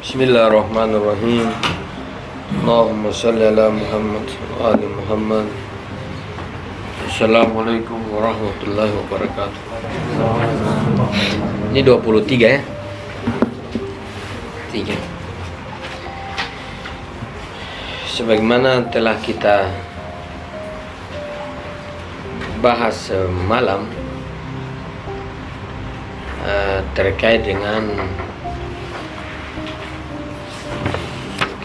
Bismillahirrahmanirrahim. Allahumma salli ala Muhammad wa ali Muhammad. Assalamualaikum warahmatullahi wabarakatuh. Ini 23 ya. 3. Sebagaimana telah kita bahas semalam terkait dengan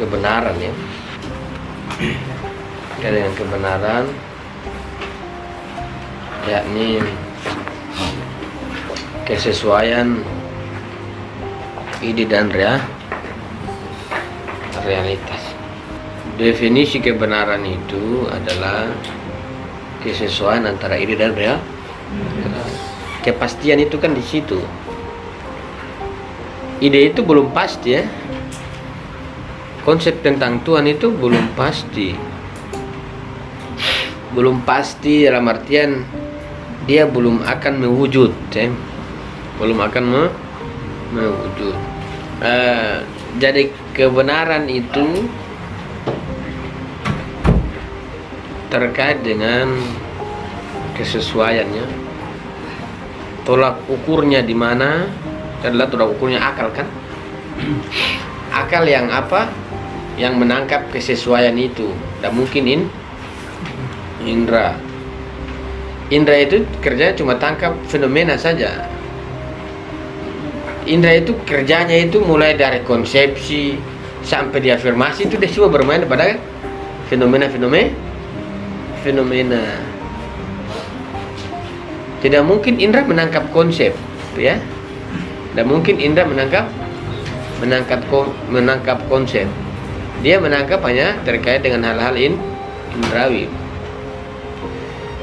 kebenaran ya, terkait dengan kebenaran, yakni kesesuaian ide dan realitas. Definisi kebenaran itu adalah kesesuaian antara ide dan realitas. Kepastian itu kan di situ. Ide itu belum pasti ya. Konsep tentang Tuhan itu belum pasti. Belum pasti dalam artian dia belum akan mewujud ya. Belum akan mewujud. Jadi kebenaran itu terkait dengan kesesuaiannya. Tolak ukurnya di mana? Adalah tolak ukurnya akal kan? Akal yang apa? Yang menangkap kesesuaian itu. Dan mungkin indra. Indra itu kerjanya cuma tangkap fenomena saja. Indra itu kerjanya itu mulai dari konsepsi sampai diafirmasi itu dia cuma bermain pada fenomena. Tidak mungkin indra menangkap konsep, ya. Tidak mungkin indra menangkap konsep. Dia menangkap hanya terkait dengan hal-hal indrawi.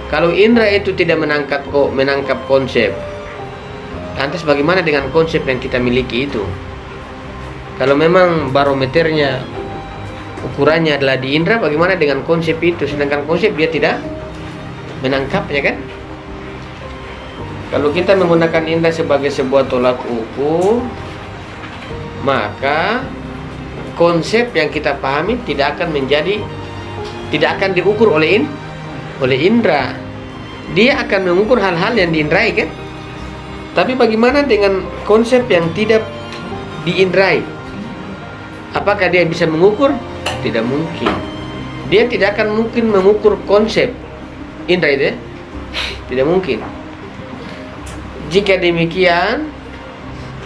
Kalau indra itu tidak menangkap konsep, lantas bagaimana dengan konsep yang kita miliki itu? Kalau memang barometernya, ukurannya adalah di indra, bagaimana dengan konsep itu? Sedangkan konsep dia tidak menangkapnya kan? Kalau kita menggunakan indra sebagai sebuah tolak ukur, maka konsep yang kita pahami tidak akan diukur oleh indra. Dia akan mengukur hal-hal yang diindrai kan? Tapi bagaimana dengan konsep yang tidak diindrai? Apakah dia bisa mengukur? Tidak mungkin. Dia tidak akan mungkin mengukur konsep indra itu ya? Tidak mungkin. Jika demikian,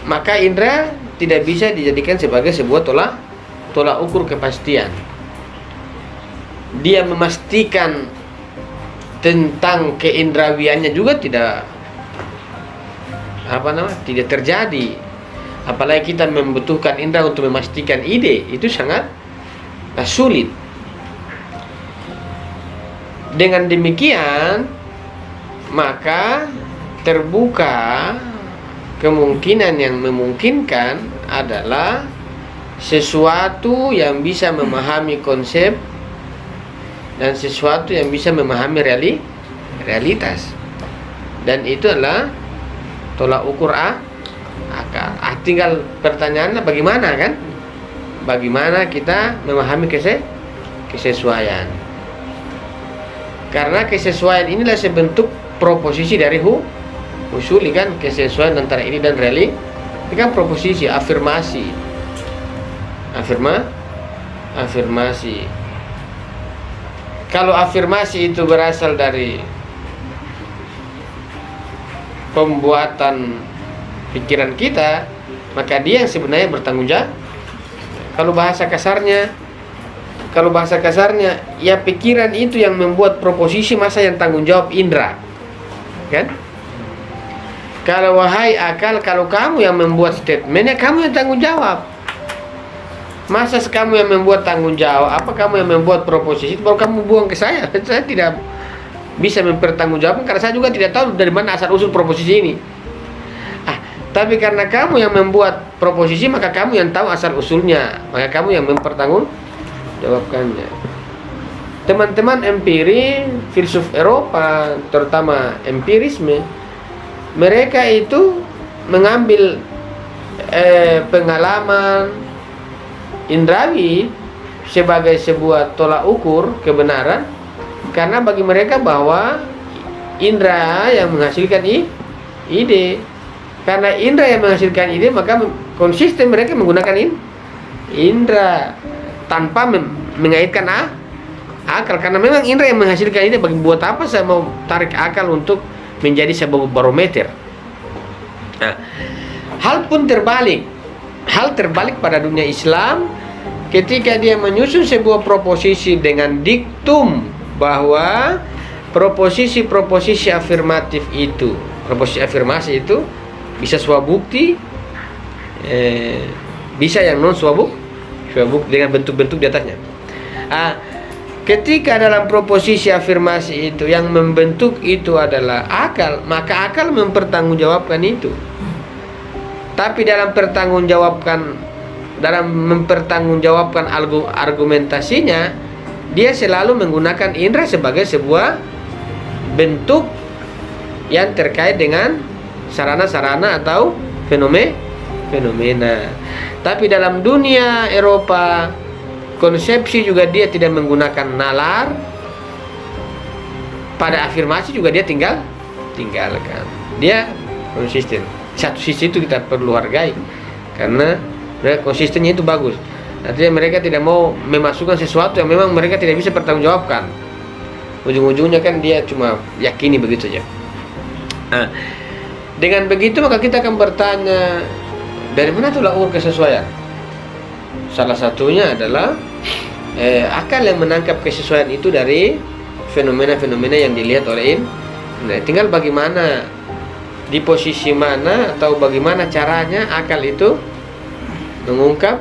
maka indra tidak bisa dijadikan sebagai sebuah tolak ukur kepastian. Dia memastikan tentang keindrawiannya juga tidak terjadi. Apalagi kita membutuhkan indra untuk memastikan ide, itu sangat sulit. Dengan demikian, maka terbuka kemungkinan yang memungkinkan adalah sesuatu yang bisa memahami konsep dan sesuatu yang bisa memahami realitas. Dan itu adalah tolak ukur akal. Tinggal pertanyaannya bagaimana kan? Bagaimana kita memahami kesesuaian? Karena kesesuaian inilah sebentuk proposisi dari usuli kan, kesesuaian antara ini dan reali. Ini kan proposisi, afirmasi. Kalau afirmasi itu berasal dari pembuatan pikiran kita, maka dia yang sebenarnya bertanggung jawab. Kalau bahasa kasarnya, ya pikiran itu yang membuat proposisi, masa yang tanggung jawab indra, kan? Kalau wahai akal, kalau kamu yang membuat statementnya, kamu yang tanggung jawab. Masa kamu yang membuat tanggung jawab, apa kamu yang membuat proposisi, baru kamu buang ke saya. Saya tidak bisa mempertanggungjawabkan karena saya juga tidak tahu dari mana asal usul proposisi ini. Tapi karena kamu yang membuat proposisi, maka kamu yang tahu asal usulnya, maka kamu yang mempertanggungjawabkannya. Teman-teman empiri, filsuf Eropa, terutama empirisme, mereka itu mengambil pengalaman, indrawi sebagai sebuah tolak ukur kebenaran, karena bagi mereka bahwa indra yang menghasilkan ide. Karena indra yang menghasilkan ide, maka konsisten mereka menggunakan indra tanpa mengaitkan akal. Karena memang indra yang menghasilkan ide, bagi buat apa saya mau tarik akal untuk menjadi sebuah barometer. Nah, hal terbalik pada dunia Islam ketika dia menyusun sebuah proposisi dengan diktum bahwa proposisi afirmatif itu, proposisi afirmasi itu bisa swabukti, bisa yang non swabukti dengan bentuk-bentuk di atasnya. Ketika dalam proposisi afirmasi itu yang membentuk itu adalah akal, maka akal mempertanggungjawabkan itu. Tapi dalam mempertanggungjawabkan argumentasinya, dia selalu menggunakan indra sebagai sebuah bentuk yang terkait dengan sarana-sarana atau fenomena. Tapi dalam dunia Eropa, konsepsi juga dia tidak menggunakan nalar. Pada afirmasi juga dia tinggalkan. Dia konsisten. Satu sisi itu kita perlu hargai, karena mereka konsistennya itu bagus. Artinya mereka tidak mau memasukkan sesuatu yang memang mereka tidak bisa pertanggungjawabkan. Ujung-ujungnya kan dia cuma yakini begitu saja. Dengan begitu maka kita akan bertanya, dari mana tolak ukur kesesuaian? Salah satunya adalah akal yang menangkap kesesuaian itu dari fenomena-fenomena yang dilihat oleh tinggal bagaimana, di posisi mana atau bagaimana caranya akal itu mengungkap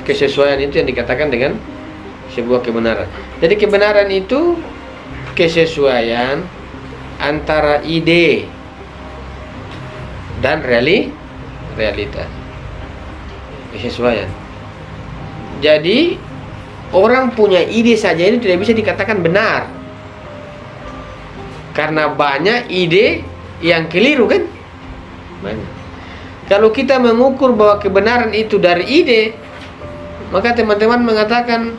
kesesuaian itu yang dikatakan dengan sebuah kebenaran. Jadi kebenaran itu kesesuaian antara ide dan realitas, kesesuaian. Jadi orang punya ide saja ini tidak bisa dikatakan benar, karena banyak ide yang keliru, kan? Banyak. Kalau kita mengukur bahwa kebenaran itu dari ide, maka teman-teman mengatakan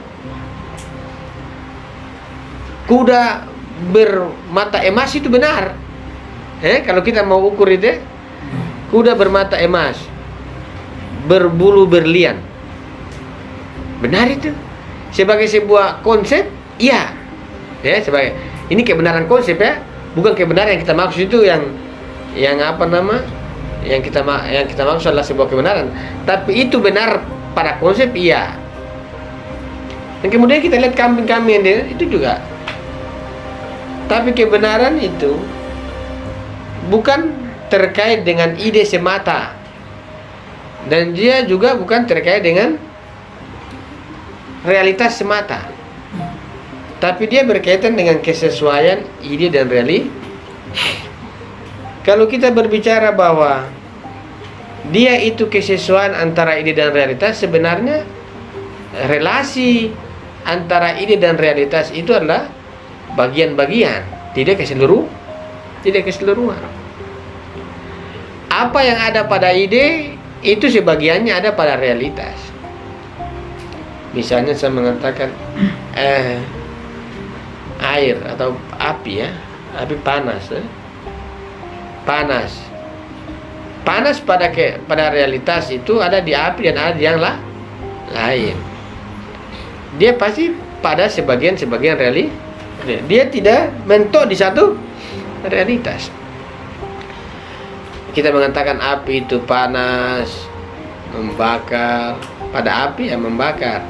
kuda bermata emas itu benar. Kalau kita mau ukur itu, kuda bermata emas, berbulu berlian, benar itu sebagai sebuah konsep, iya. Sebagai ini kebenaran konsep, bukan kebenaran yang kita maksud itu yang kita maksud adalah sebuah kebenaran, tapi itu benar pada konsep, iya. Dan kemudian kita lihat kambing-kambing itu juga. Tapi kebenaran itu bukan terkait dengan ide semata, dan dia juga bukan terkait dengan realitas semata, tapi dia berkaitan dengan kesesuaian ide dan realitas. Kalau kita berbicara bahwa dia itu kesesuaian antara ide dan realitas, sebenarnya relasi antara ide dan realitas itu adalah bagian-bagian, tidak keseluruhan. Apa yang ada pada ide itu sebagiannya ada pada realitas. Misalnya saya mengatakan air atau api, api panas, panas pada realitas itu ada di api dan ada di yang lain. Dia pasti pada sebagian realitas. Dia tidak mentok di satu realitas. Kita mengatakan api itu panas, membakar, pada api yang membakar.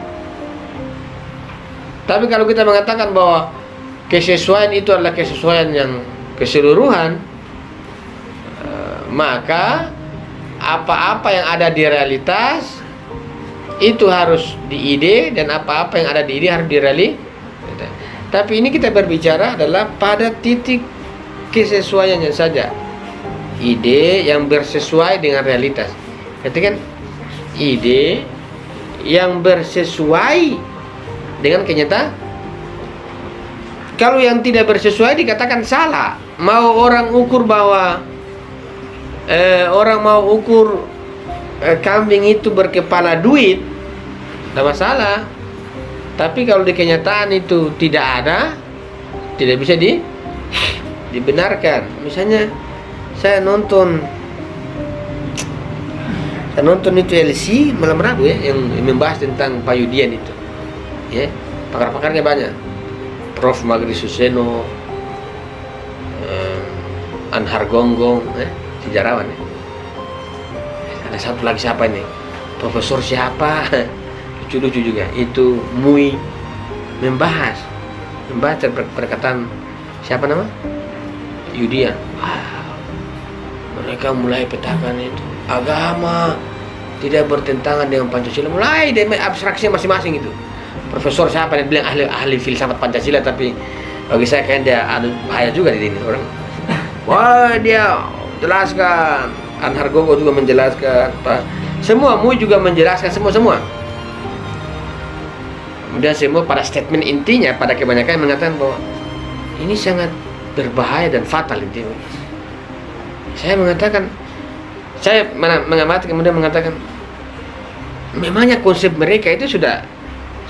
Tapi kalau kita mengatakan bahwa kesesuaian itu adalah kesesuaian yang keseluruhan, maka apa-apa yang ada di realitas itu harus di ide, dan apa-apa yang ada di ide harus di realitas. Tapi ini kita berbicara adalah pada titik kesesuaiannya saja. Ide yang bersesuai dengan realitas. Ketika ide yang bersesuai dengan kenyataan. Kalau yang tidak bersesuai dikatakan salah. Mau orang ukur bahwa kambing itu berkepala duit, tidak masalah. Tapi kalau di kenyataan itu tidak ada, tidak bisa dibenarkan. Misalnya saya nonton itu LC malam Rabu ya, yang membahas tentang payudian itu. Ya, pakar-pakarnya banyak. Prof. Magri Suseno, Anhar Gonggong, sejarawan ya. Ada satu lagi siapa ini? Profesor siapa? Lucu-lucu juga. Itu Mui membahas perkataan siapa nama? Yudian. Mereka mulai petakan itu agama tidak bertentangan dengan Pancasila, mulai dari abstraksinya masing-masing itu. Profesor siapa yang bilang ahli filsafat Pancasila, tapi bagi saya kayaknya dia ada bahaya juga di sini orang. Wah, dia jelaskan, Anhar Gonggong juga menjelaskan, semua Mui juga menjelaskan semua. Kemudian semua pada statement intinya, pada kebanyakan mengatakan bahwa ini sangat berbahaya dan fatal intinya. Saya mengamati kemudian mengatakan, memangnya konsep mereka itu sudah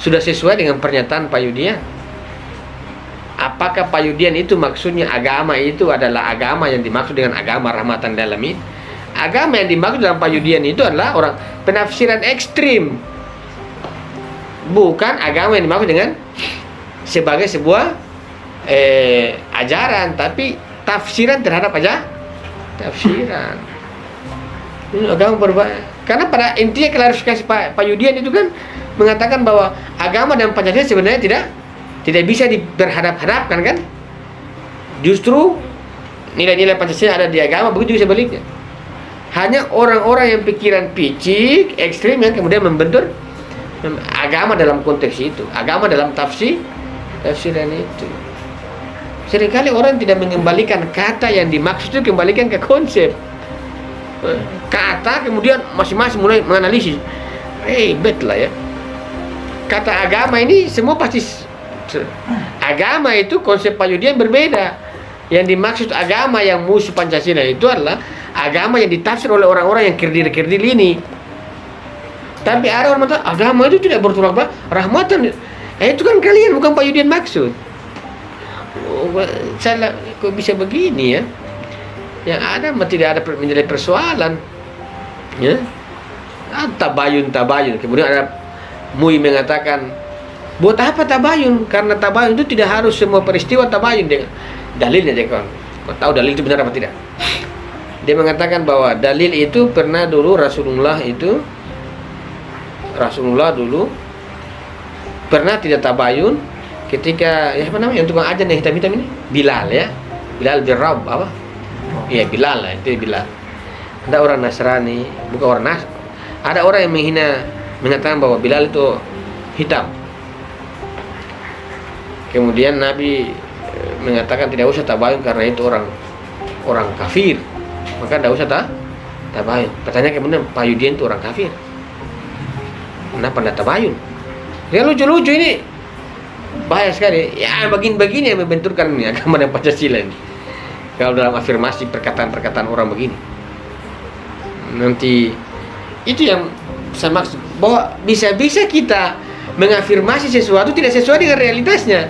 sesuai dengan pernyataan Payudian. Apakah Payudian itu maksudnya agama itu adalah agama yang dimaksud dengan agama rahmatan lil alamin? Agama yang dimaksud dalam Payudian itu adalah orang penafsiran ekstrim, bukan agama yang dimaksud dengan sebagai sebuah ajaran, tapi tafsiran terhadap tafsiran. Ini agama berbahaya. Karena pada intinya klarifikasi Payudian itu kan mengatakan bahwa agama dan Pancasila sebenarnya tidak bisa diberhadap-hadapkan kan? Justru nilai-nilai Pancasila ada di agama, begitu juga sebaliknya. Hanya orang-orang yang pikiran picik, ekstrim yang kemudian membentur agama dalam konteks itu, agama dalam tafsiran itu. Seringkali orang tidak mengembalikan kata yang dimaksud itu, kembalikan ke konsep. Kata kemudian masing-masing mulai menganalisis. Bet lah ya. Kata agama ini semua pasti agama itu konsep Payudian berbeda. Yang dimaksud agama yang musuh Pancasila itu adalah agama yang ditafsir oleh orang-orang yang kerdil-kerdil ini. Tapi ada orang mengatakan agama itu tidak bertolak belakang, rahmatan. Itu kan kalian, bukan Payudian maksud. Salah, kok bisa begini ya? Yang ada tidak ada menjadi persoalan. Ya, tabayun. Kemudian ada Mui mengatakan, buat apa tabayun? Karena tabayun itu tidak harus semua peristiwa tabayun dengan dalilnya. Kau tahu dalil itu benar apa tidak? Dia mengatakan bahwa dalil itu pernah dulu Rasulullah dulu pernah tidak tabayun ketika apa namanya yang tukang ajan yang hitam-hitam ini, Bilal bin Rab apa? Iya, Bilal lah, itu Bilal. Ada orang Nasrani, bukan orang ada orang yang mengatakan bahwa Bilal itu hitam. Kemudian Nabi mengatakan tidak usah tabayun karena itu orang kafir. Maka tidak usah tabayun. Pertanyaan kemudian, Payudian itu orang kafir, kenapa tidak tabayun? Ya lucu-lucu ini, bahaya sekali. Ya begini yang membenturkan ini agama dan Pancasila ini. Kalau dalam afirmasi perkataan orang begini, nanti itu yang saya maksud, bahwa bisa-bisa kita mengafirmasi sesuatu tidak sesuai dengan realitasnya.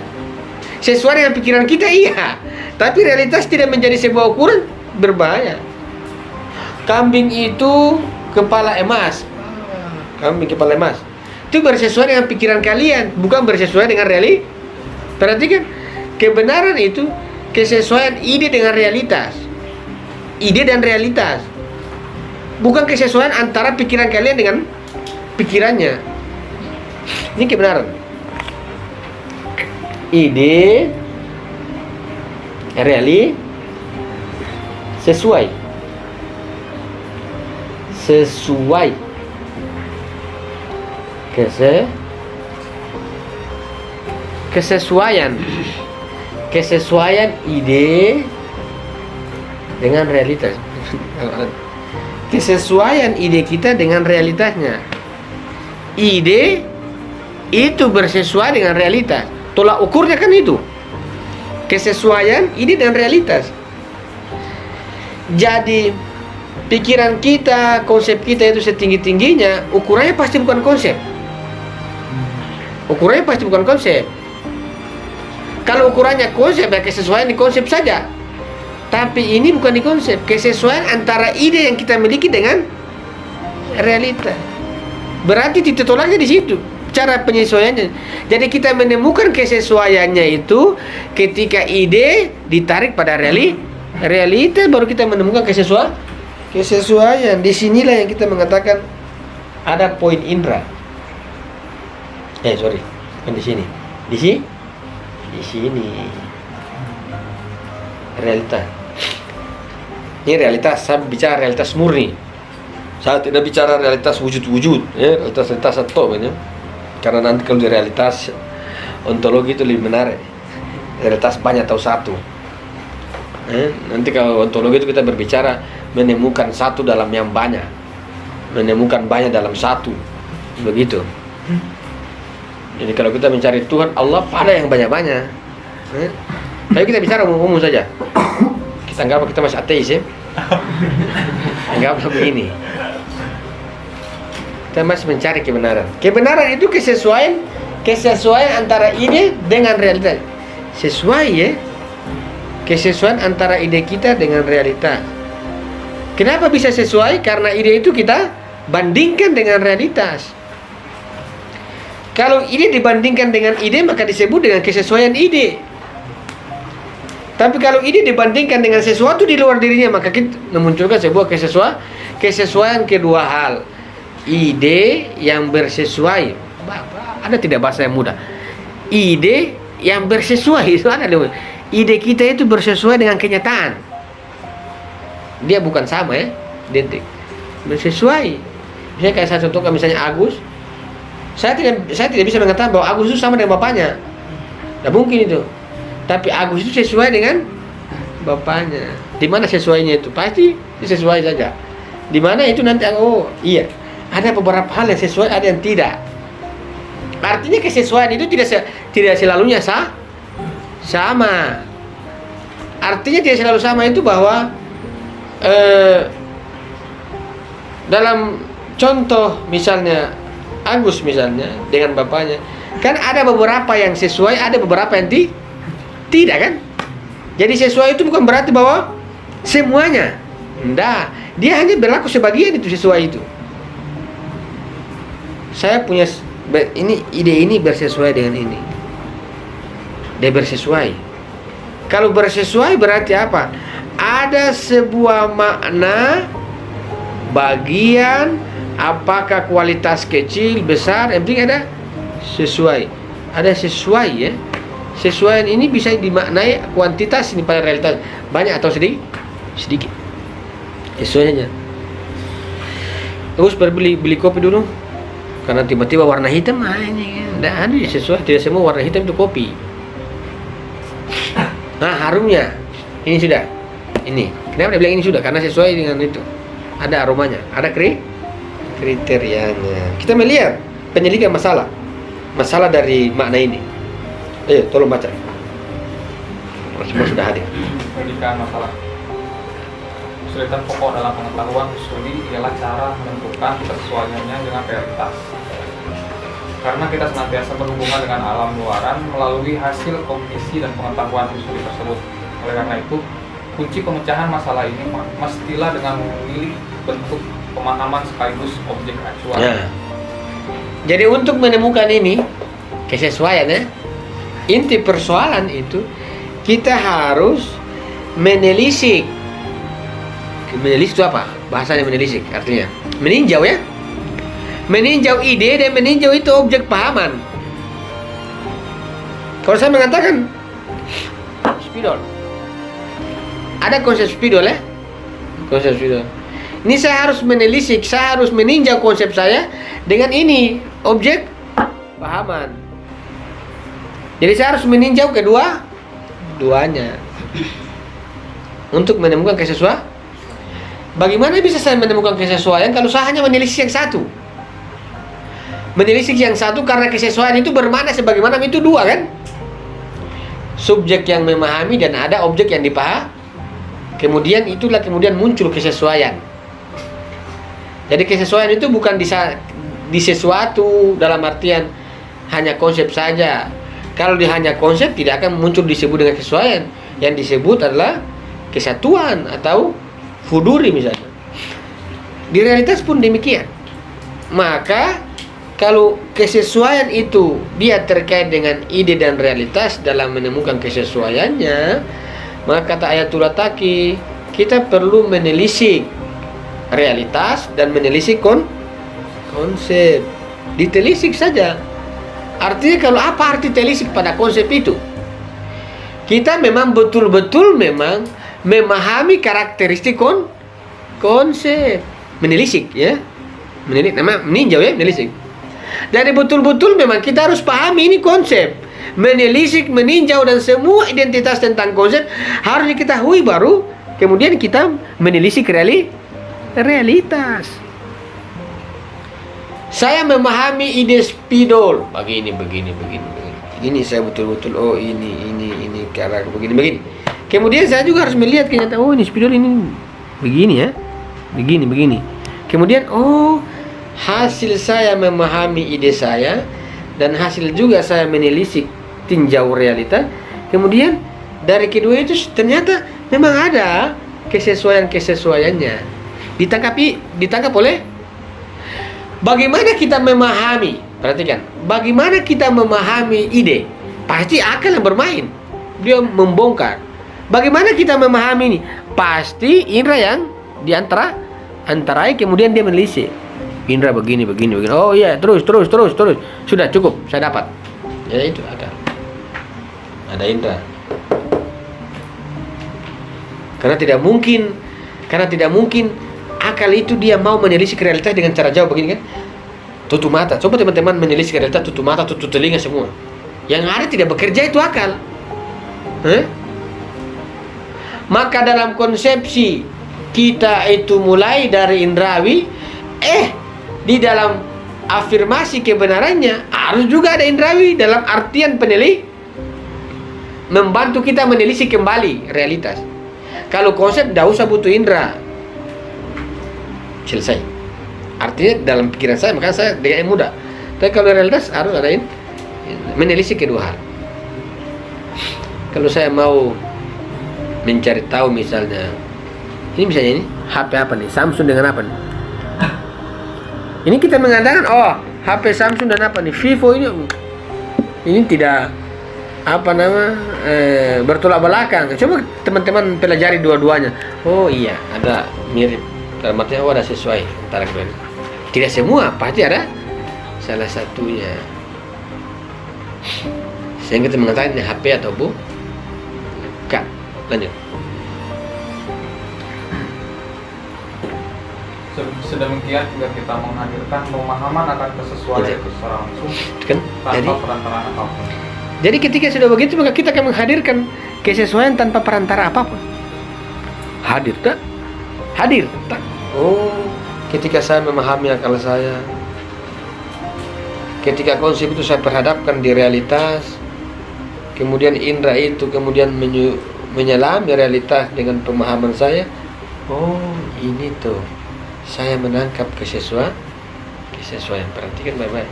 Sesuai dengan pikiran kita iya, tapi realitas tidak menjadi sebuah ukuran, berbahaya. Kambing itu kepala emas. Itu bersesuaian dengan pikiran kalian, bukan bersesuaian dengan realitas. Perhatikan, kebenaran itu kesesuaian ide dengan realitas. Ide dan realitas. Bukan kesesuaian antara pikiran kalian dengan pikirannya. Ini kebenaran. Ide, sesuai. Kesesuaian ide dengan realitas. Kesesuaian ide kita dengan realitasnya. Ide itu bersesuaian dengan realitas. Tolak ukurnya kan itu. Kesesuaian ide dan realitas. Jadi pikiran kita, konsep kita itu setinggi-tingginya, ukurannya pasti bukan konsep. Ukurannya pasti bukan konsep. Kalau ukurannya konsep, ya kesesuaian di konsep saja. Tapi ini bukan di konsep. Kesesuaian antara ide yang kita miliki dengan realita. Berarti titik tolaknya di situ. Cara penyesuaiannya. Jadi kita menemukan kesesuaiannya itu ketika ide ditarik pada realita, baru kita menemukan kesesuaian. Disinilah yang kita mengatakan ada poin indra. Kan di sini. Di sini. Realita. Ini realitas. Saya bicara realitas murni. Saya tidak bicara realitas wujud-wujud, realitas satu, ya. Karena nanti kalau di realitas ontologi itu lebih menarik. Realitas banyak atau satu. Nanti kalau ontologi itu kita berbicara menemukan satu dalam yang banyak, menemukan banyak dalam satu, begitu. Jadi kalau kita mencari Tuhan Allah pada yang banyak-banyak, tapi kita bicara umum-umum saja. Kita anggap kita masih ateis, ya. Anggaplah begini. Kita masih mencari kebenaran. Kebenaran itu kesesuaian antara ide dengan realitas. Sesuai, ya. Kesesuaian antara ide kita dengan realita. Kenapa bisa sesuai? Karena ide itu kita bandingkan dengan realitas. Kalau ide dibandingkan dengan ide, maka disebut dengan kesesuaian ide. Tapi kalau ide dibandingkan dengan sesuatu di luar dirinya, maka kita memunculkan sebuah kesesuaian kedua hal. Ide yang bersesuai. Ada tidak bahasa yang mudah? Ide yang bersesuai. Itu ada. Ide kita itu bersesuai dengan kenyataan. Dia bukan sama, ya. Identik. Bersesuai. Misalnya kayak saya contohkan, misalnya Agus. Saya tidak bisa mengatakan bahwa Agus itu sama dengan bapaknya. Tidak mungkin itu. Tapi Agus itu sesuai dengan bapaknya. Di mana sesuainya itu? Pasti sesuai saja. Di mana itu nanti iya. Ada beberapa hal yang sesuai, ada yang tidak. Artinya kesesuaian itu tidak selalunya sama. Artinya tidak selalu sama itu bahwa dalam contoh misalnya Agus misalnya dengan bapaknya, kan ada beberapa yang sesuai, ada beberapa yang tidak, kan? Jadi sesuai itu bukan berarti bahwa semuanya. Enggak, dia hanya berlaku sebagian itu sesuai itu. Saya punya ide ini bersesuai dengan ini. Dia bersesuai. Kalau bersesuai berarti apa? Ada sebuah makna bagian, apakah kualitas kecil, besar, yang penting ada sesuai. Ada sesuai, ya. Sesuaian ini bisa dimaknai kuantitas ini pada realitas banyak atau sedikit. Sesuainya. Terus beli kopi dulu. Karena tiba-tiba warna hitam, ini tidak ada sesuai. Tidak semua warna hitam itu kopi. Nah, harumnya ini sudah. Ini. Kenapa dia bilang ini sudah? Karena sesuai dengan itu. Ada aromanya, ada kriterianya. Kita melihat penyelidikan masalah dari makna ini. Ayo, tolong baca. Semua sudah hadir. Penyelidikan masalah. Kesulitan pokok dalam pengetahuan studi ialah cara menentukan kesesuaiannya dengan realitas. Karena kita senantiasa berhubungan dengan alam luaran melalui hasil kognisi dan pengetahuan studi tersebut. Oleh karena itu, kunci pemecahan masalah ini mestilah dengan memilih bentuk pemahaman sekaligus objek acuan. Ya. Jadi untuk menemukan ini kesesuaian, ya, inti persoalan itu kita harus menelisik. Menelisik itu apa? Bahasanya menelisik artinya meninjau, ya. Meninjau ide dan meninjau itu objek pahaman. Kalau saya mengatakan spidol, ada konsep spidol, ya. Konsep spidol. Ini saya harus menelisik, saya harus meninjau konsep saya dengan ini objek pahaman. Jadi saya harus meninjau keduanya untuk menemukan kesesuaian. Bagaimana bisa saya menemukan kesesuaian kalau saya hanya menelisik yang satu? Menelisik yang satu karena kesesuaian itu bermakna sebagaimana itu dua, kan? Subjek yang memahami dan ada objek yang dipahami. Kemudian muncul kesesuaian. Jadi kesesuaian itu bukan di sesuatu dalam artian hanya konsep saja. Kalau dia hanya konsep, tidak akan muncul disebut dengan kesesuaian. Yang disebut adalah kesatuan atau fuduri misalnya. Di realitas pun demikian. Maka kalau kesesuaian itu dia terkait dengan ide dan realitas dalam menemukan kesesuaiannya, maka kata Ayatullah Taki, kita perlu menelisik realitas dan menelisik konsep. Ditelisik saja. Artinya kalau apa arti telisik pada konsep itu? Kita memang betul-betul memang memahami karakteristik konsep. Menelisik ya. Meninjau ya, menelisik. Jadi betul-betul memang kita harus pahami ini konsep. Menelisik, meninjau dan semua identitas tentang konsep harus diketahui baru kemudian kita menelisik realitas. Saya memahami ide spidol begini. Ini saya betul-betul ini karakter begini. Kemudian saya juga harus melihat kenyataan, oh ini spidol ini begini ya. Begini. Kemudian hasil saya memahami ide saya dan hasil juga saya menelisik tinjau realita. Kemudian dari kedua itu ternyata memang ada kesesuaiannya. Ditangkap oleh bagaimana kita memahami. Perhatikan, bagaimana kita memahami ide? Pasti akal yang bermain. Dia membongkar. Bagaimana kita memahami ini? Pasti indra yang diantarai kemudian dia menelisik. Indra begini. Oh iya, terus. Sudah cukup, saya dapat. Ya itu ada indra. Karena tidak mungkin akal itu dia mau menelisik realitas dengan cara jauh begini kan? Tutup mata. Coba teman-teman menelisik realitas tutup mata, tutup telinga semua. Yang ada tidak bekerja itu akal. Maka dalam konsepsi kita itu mulai dari indrawi, di dalam afirmasi kebenarannya harus juga ada indrawi dalam artian membantu kita menelisik kembali realitas. Kalau konsep tidak usah butuh indra, selesai. Artinya dalam pikiran saya, makanya saya dengan mudah. Tapi kalau realitas harus ada menelisik kedua hal. Kalau saya mau mencari tahu misalnya ini HP apa nih, Samsung dengan apa nih? Ini kita mengatakan HP Samsung dan apa nih, Vivo ini tidak bertolak belakang. Coba teman-teman pelajari dua-duanya. Oh iya, ada mirip. Dalam artinya ada sesuai antara keduanya. Tidak semua, pasti ada salah satunya. Sehingga kita mengatakan ini HP atau bukan. Lanjut. Sedemikian juga kita menghadirkan pemahaman akan kesesuaian itu secara langsung tanpa perantaraan apapun. Jadi ketika sudah begitu maka kita akan menghadirkan kesesuaian tanpa perantara apapun. Hadir tak? Ketika saya memahami akal saya, ketika konsep itu saya perhadapkan di realitas, kemudian indra itu kemudian menyelami realitas dengan pemahaman saya. Ini tuh saya menangkap kesesuaian. Perhatikan baik-baik.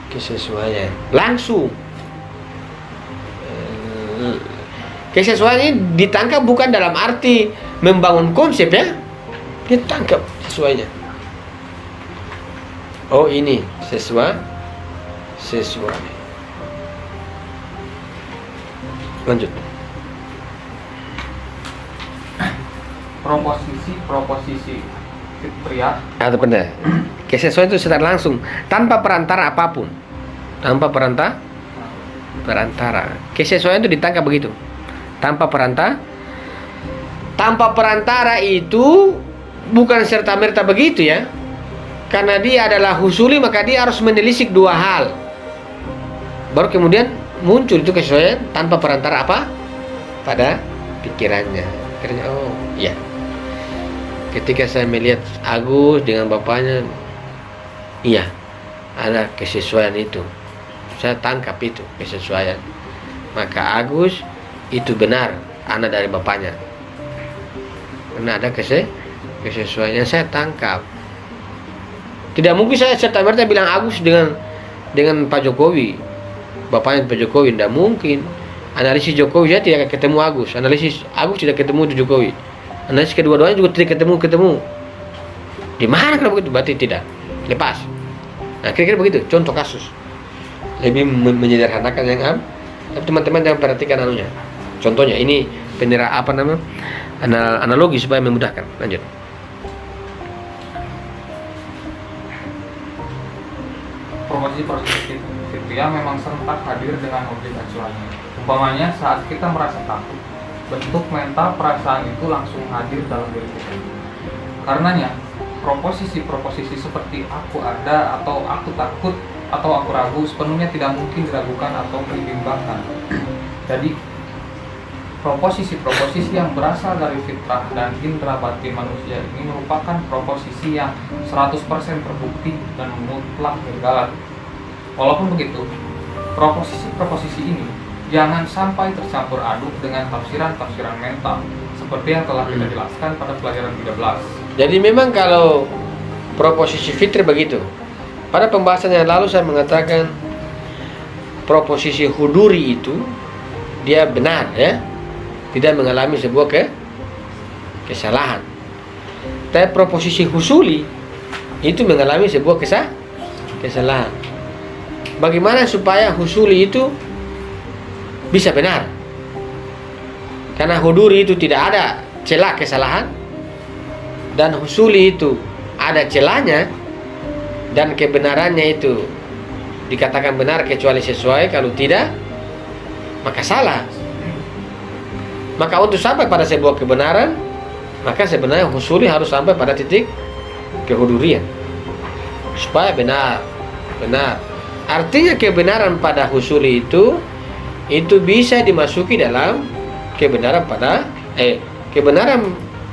Kesesuaian langsung. Kesesuaian ini ditangkap bukan dalam arti membangun konsep ya. Ditangkap sesuainya. Ini sesuai. Lanjut. Proposisi fitriyah Atau benar. Kesesuaian itu secara langsung tanpa perantara apapun. Tanpa perantara. Kesesuaian itu ditangkap begitu. Tanpa perantara itu bukan serta-merta begitu ya. Karena dia adalah husuli, maka dia harus menelisik dua hal. Baru kemudian muncul itu kesesuaian tanpa perantara apa? Pada pikirannya. Iya. Ketika saya melihat Agus dengan bapaknya, iya, ada kesesuaian itu. Saya tangkap itu kesesuaian. Maka Agus itu benar anak dari bapaknya. Karena ada kesesuaiannya saya tangkap. Tidak mungkin saya serta-merta bilang Agus dengan Pak Jokowi, bapaknya Pak Jokowi, tidak mungkin. Analisis Jokowi saya tidak ketemu Agus, analisis Agus tidak ketemu Jokowi, analisis kedua-duanya juga tidak ketemu. Di mana kalau begitu? Berarti tidak lepas. Nah, kira-kira begitu contoh kasus. Lebih menyederhanakan yang tapi teman-teman jangan perhatikan anunya. Contohnya ini analogi supaya memudahkan. Lanjut. Proposisi fitriah memang serentak hadir dengan objek acuannya. Umpamanya saat kita merasa takut, bentuk mental perasaan itu langsung hadir dalam diri kita. Karenanya, proposisi seperti aku ada atau aku takut atau aku ragu sepenuhnya tidak mungkin diragukan atau dibimbangkan. Jadi, proposisi yang berasal dari fitrah dan indera batin manusia ini merupakan proposisi yang 100% terbukti dan mutlak legal. Walaupun begitu, proposisi ini jangan sampai tercampur aduk dengan tafsiran mental seperti yang telah kita jelaskan pada pelajaran 13. Jadi memang kalau proposisi fitri begitu. Pada pembahasan yang lalu saya mengatakan proposisi huduri itu dia benar, ya, tidak mengalami sebuah kesalahan. Tapi proposisi husuli itu mengalami sebuah kesalahan. Bagaimana supaya husuli itu bisa benar? Karena huduri itu tidak ada celah kesalahan, dan husuli itu ada celahnya, dan kebenarannya itu dikatakan benar kecuali sesuai, kalau tidak maka salah. Maka untuk sampai pada sebuah kebenaran, maka sebenarnya husuli harus sampai pada titik kehudurian supaya benar. Artinya kebenaran pada husuli itu bisa dimasuki dalam kebenaran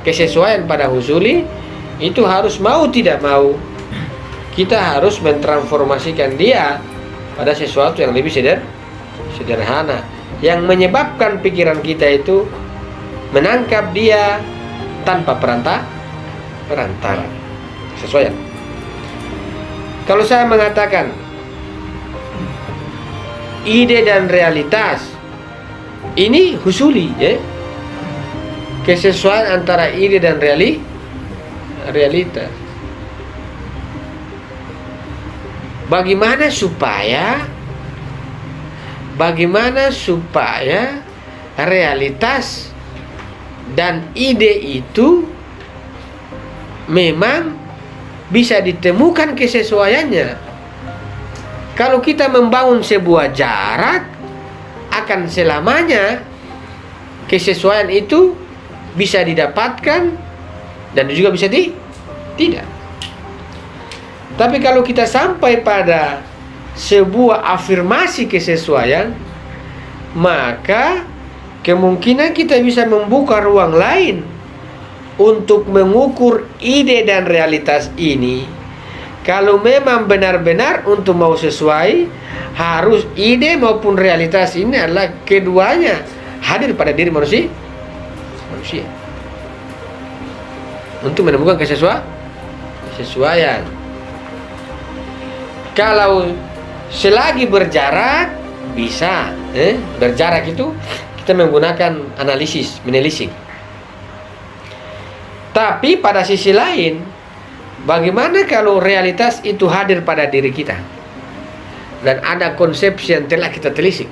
kesesuaian pada husuli itu harus mau tidak mau kita harus mentransformasikan dia pada sesuatu yang lebih sederhana, yang menyebabkan pikiran kita itu menangkap dia tanpa perantara. Sesuai. Kalau saya mengatakan ide dan realitas ini husuli, ya, kesesuaian antara ide dan realitas. Bagaimana supaya realitas dan ide itu memang bisa ditemukan kesesuaiannya. Kalau kita membangun sebuah jarak, akan selamanya kesesuaian itu bisa didapatkan dan juga bisa tidak. Tapi kalau kita sampai pada sebuah afirmasi kesesuaian, maka kemungkinan kita bisa membuka ruang lain untuk mengukur ide dan realitas ini. Kalau memang benar-benar untuk mau sesuai, harus ide maupun realitas ini adalah keduanya hadir pada diri manusia untuk menemukan kesesuaian. Kalau selagi berjarak bisa, berjarak itu kita menggunakan menelisik. Tapi pada sisi lain, bagaimana kalau realitas itu hadir pada diri kita dan ada konsepsi yang telah kita telisik?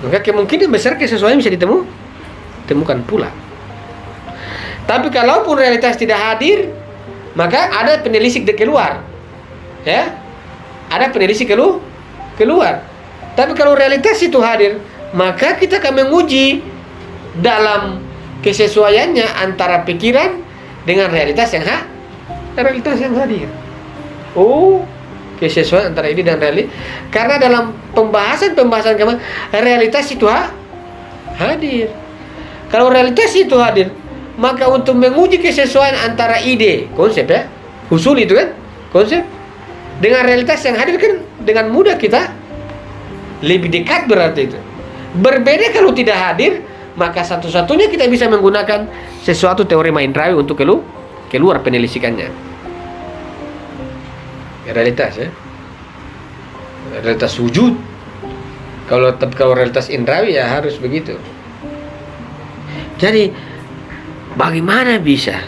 Maka kemungkinan besar kesesuaian bisa ditemukan pula. Tapi kalaupun realitas tidak hadir, maka ada penelisik keluar, ya. Ada penelisik keluar. Tapi kalau realitas itu hadir, maka kita akan menguji dalam kesesuaiannya antara pikiran dengan realitas yang hadir. Oh, kesesuaian antara ini dan realitas. Karena dalam pembahasan kemarin, realitas itu hadir. Kalau realitas itu hadir, maka untuk menguji kesesuaian antara ide, konsep, ya, usul itu kan, konsep, dengan realitas yang hadir kan dengan mudah kita lebih dekat, berarti itu. Berbeda kalau tidak hadir, maka satu-satunya kita bisa menggunakan sesuatu teorema indrawi untuk keluar penelisikannya. realitas ya, realitas wujud. Kalau realitas indrawi ya harus begitu. Jadi bagaimana bisa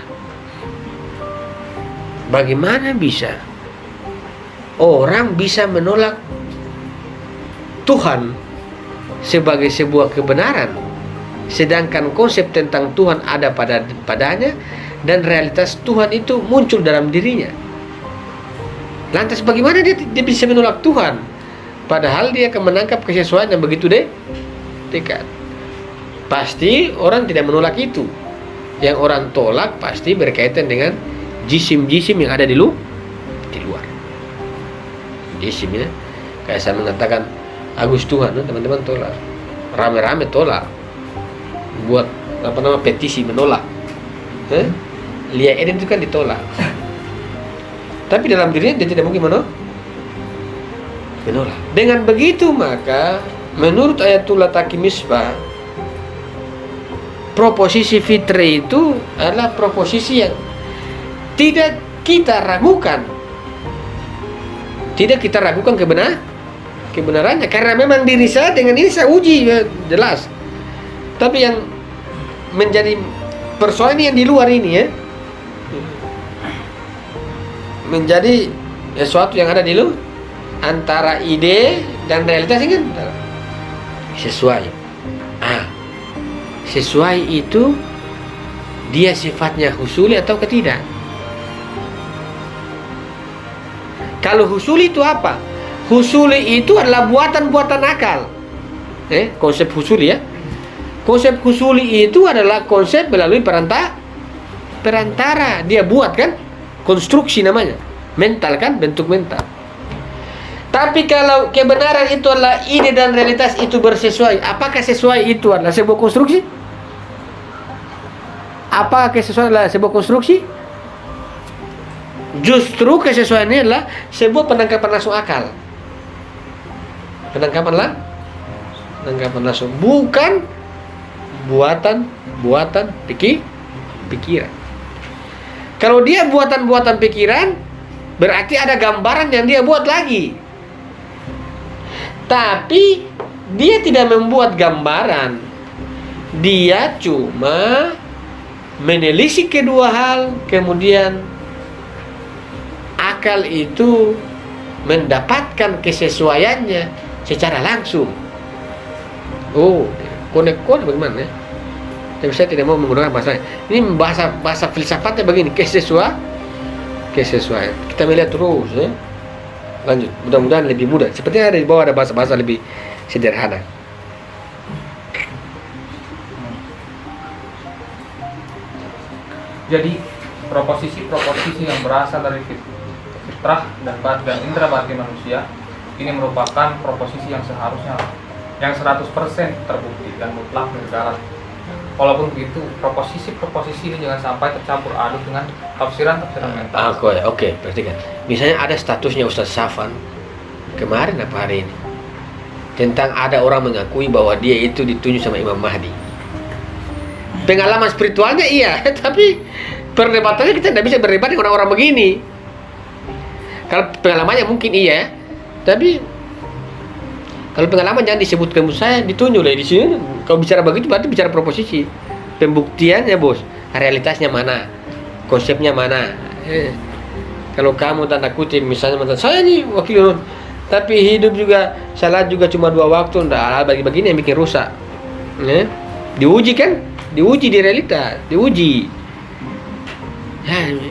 orang bisa menolak Tuhan sebagai sebuah kebenaran, sedangkan konsep tentang Tuhan ada padanya dan realitas Tuhan itu muncul dalam dirinya. Lantas bagaimana dia bisa menolak Tuhan, padahal dia akan menangkap kesesuaian yang begitu dekat? Pasti orang tidak menolak itu. Yang orang tolak pasti berkaitan dengan jisim-jisim yang ada di luar. Jisimnya, kayak saya mengatakan Agus Tuhan, teman-teman tolak, rame-rame tolak, buat petisi menolak. Lia Eden itu kan ditolak. Tapi dalam dirinya dia tidak mungkin menolak. Dengan begitu maka menurut Ayatullah Taqi Misbah, proposisi fitri itu adalah proposisi yang tidak kita ragukan. Tidak kita ragukan kebenarannya, karena memang diri saya dengan ini saya uji jelas. Tapi yang menjadi persoalan yang di luar ini ya, menjadi sesuatu yang ada di luar antara ide dan realitas ini kan sesuai. Sesuai itu dia sifatnya husuli atau tidak? Kalau husuli itu apa? Husuli itu adalah buatan-buatan akal. Konsep husuli ya. Konsep husuli itu adalah konsep melalui perantara. Dia buat kan? Konstruksi namanya. Mental kan? Bentuk mental. Tapi kalau kebenaran itu adalah ide dan realitas itu bersesuai, apakah sesuai itu adalah sebuah konstruksi? Apakah kesesuaian adalah sebuah konstruksi? Justru kesesuaiannya adalah sebuah penangkapan langsung akal. Penangkapan langsung, bukan buatan pikiran. Kalau dia buatan pikiran, berarti ada gambaran yang dia buat lagi. Tapi dia tidak membuat gambaran. Dia cuma menelisik kedua hal, kemudian akal itu mendapatkan kesesuaiannya secara langsung. Konek bagaimana ya? Tapi saya tidak mau menggunakan bahasa ini. Bahasa filsafatnya begini, kesesuaian. Kita melihat terus ya. Lanjut, mudah-mudahan lebih mudah. Sepertinya ada di bawah ada bahasa-bahasa lebih sederhana. Jadi proposisi yang berasal dari fitrah dan indera batin manusia ini merupakan proposisi yang seharusnya yang 100% terbukti dan mutlak berjalan. Walaupun begitu, proposisi ini jangan sampai tercampur aduk dengan tafsiran mental. Oke, perhatikan. Misalnya ada statusnya Ustaz Safan kemarin apa hari ini tentang ada orang mengakui bahwa dia itu ditunjuk sama Imam Mahdi. Pengalaman spiritualnya iya, tapi perdebatannya kita tidak bisa berdebat dengan orang-orang begini. Kalau pengalamannya mungkin iya, tapi kalau pengalaman jangan disebutkan. Saya ditunjuk di sini. Kalau bicara begitu berarti bicara proposisi. Pembuktiannya bos, realitasnya mana, konsepnya mana. Kalau kamu tanda kutip misalnya saya ini wakil, tapi hidup juga salat juga cuma 2 waktu, ndak bagi-begini yang bikin rusak. Diuji kan? Diuji di realita, diuji.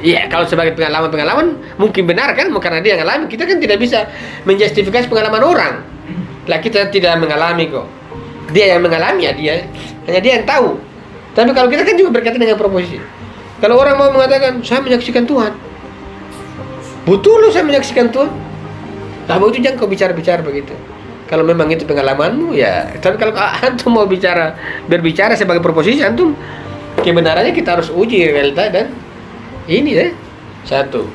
Ya, kalau sebagai pengalaman mungkin benar kan, karena dia ngalami. Kita kan tidak bisa menjustifikasi pengalaman orang. Lah kita tidak mengalami kok. Dia yang mengalami ya dia. Hanya dia yang tahu. Tapi kalau kita kan juga berkaitan dengan proposisi. Kalau orang mau mengatakan saya menyaksikan Tuhan, betul loh saya menyaksikan Tuhan. Nah, itu jangan kau bicara begitu. Kalau memang itu pengalamanmu ya. Tapi kalau antum mau berbicara sebagai proposisi, antum kebenarannya kita harus uji realita dan ini ya. Satu,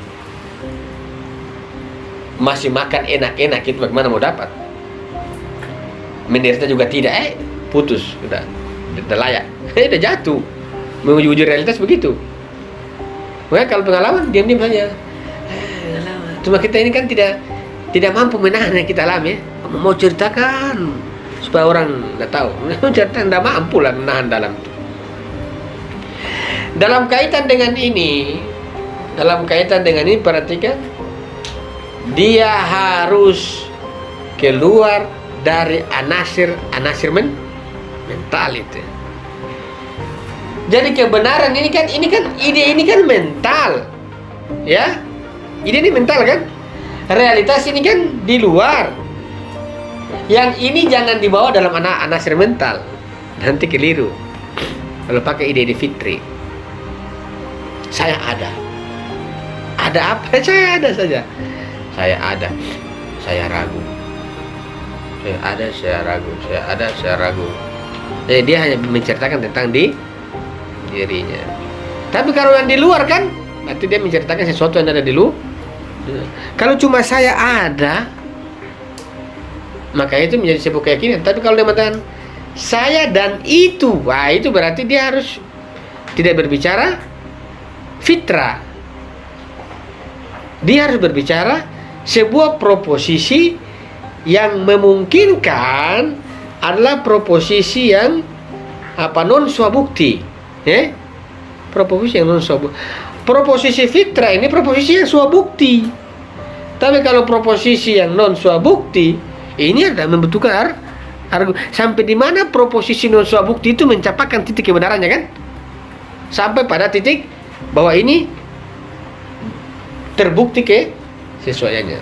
masih makan enak-enak itu bagaimana mau dapat? Menderita juga tidak, putus, udah layak, udah jatuh. Menguji realitas begitu. Makanya kalau pengalaman diam-diam saja. Cuma kita ini kan tidak mampu menahan yang kita alami ya. Mau ceritakan supaya orang tidak tahu. Mau ceritakan tidak mampu lah menahan dalam itu. Dalam kaitan dengan ini perhatikan, dia harus keluar dari anasir mental itu. Jadi kebenaran ini kan ide ini kan mental, ya. Ide ini mental kan. Realitas ini kan di luar. Yang ini jangan dibawa dalam anasir mental, nanti keliru. Kalau pakai ide fitri, saya ada apa? Saya ada saja. Saya ada, saya ragu. Saya ada, saya ragu. Saya ada, saya ragu. Jadi dia hanya menceritakan tentang dirinya. Tapi kalau yang di luar kan, berarti dia menceritakan sesuatu yang ada di luar. Kalau cuma saya ada, maka itu menjadi sebuah keyakinan. Tapi kalau dia mengatakan saya dan itu, wah itu berarti dia harus tidak berbicara fitrah. Dia harus berbicara sebuah proposisi yang memungkinkan adalah proposisi yang non swabukti, ya? Proposisi yang non swabukti. Proposisi fitrah ini proposisi yang swabukti. Tapi kalau proposisi yang non swabukti, ini ada membutuhkan sampai di mana proposisi non swabukti itu mencapai titik kebenarannya kan? Sampai pada titik bahwa ini terbukti kesesuaiannya.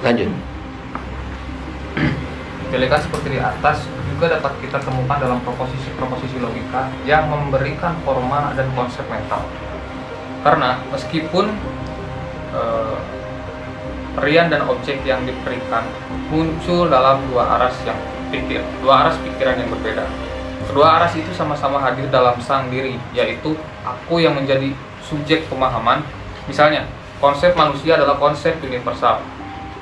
Lanjut. Pilihan seperti di atas juga dapat kita temukan dalam proposisi logika yang memberikan forma dan konsep mental. Karena meskipun rian dan objek yang diberikan muncul dalam dua aras pikiran yang berbeda. Kedua aras itu sama-sama hadir dalam sang diri, yaitu aku yang menjadi subjek pemahaman. Misalnya, konsep manusia adalah konsep universal,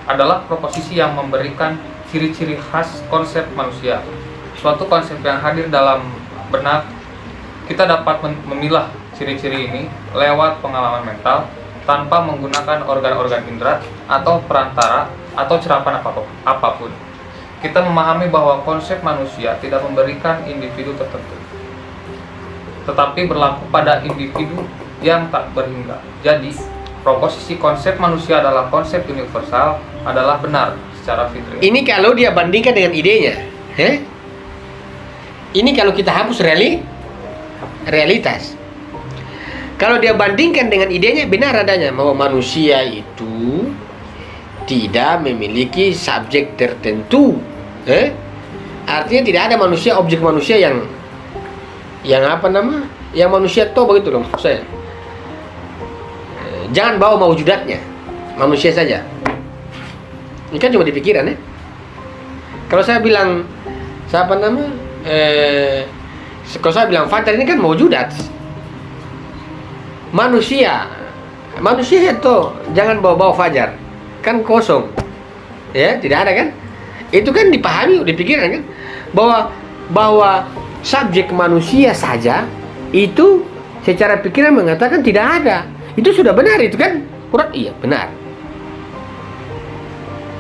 adalah proposisi yang memberikan ciri-ciri khas konsep manusia. Suatu konsep yang hadir dalam benak, kita dapat memilah ciri-ciri ini lewat pengalaman mental tanpa menggunakan organ-organ indera atau perantara atau cerapan apapun. Kita memahami bahwa konsep manusia tidak memberikan individu tertentu, tetapi berlaku pada individu yang tak berhingga. Jadi, proposisi konsep manusia adalah konsep universal adalah benar secara fitri. Ini kalau dia bandingkan dengan idenya, ini kalau kita hapus realitas. Kalau dia bandingkan dengan idenya, benar adanya bahwa manusia itu tidak memiliki subjek tertentu. Artinya tidak ada manusia, objek manusia yang yang manusia tahu begitu loh maksud saya. Jangan bawa maujudatnya, manusia saja. Ini kan cuma di pikiran ya. Kalau saya bilang kalau saya bilang fajar ini kan maujudat. Manusia itu jangan bawa fajar, kan kosong, ya tidak ada kan? Itu kan dipahami, dipikiran kan, bahwa subjek manusia saja itu secara pikiran mengatakan tidak ada. Itu sudah benar itu kan? Kurang iya benar.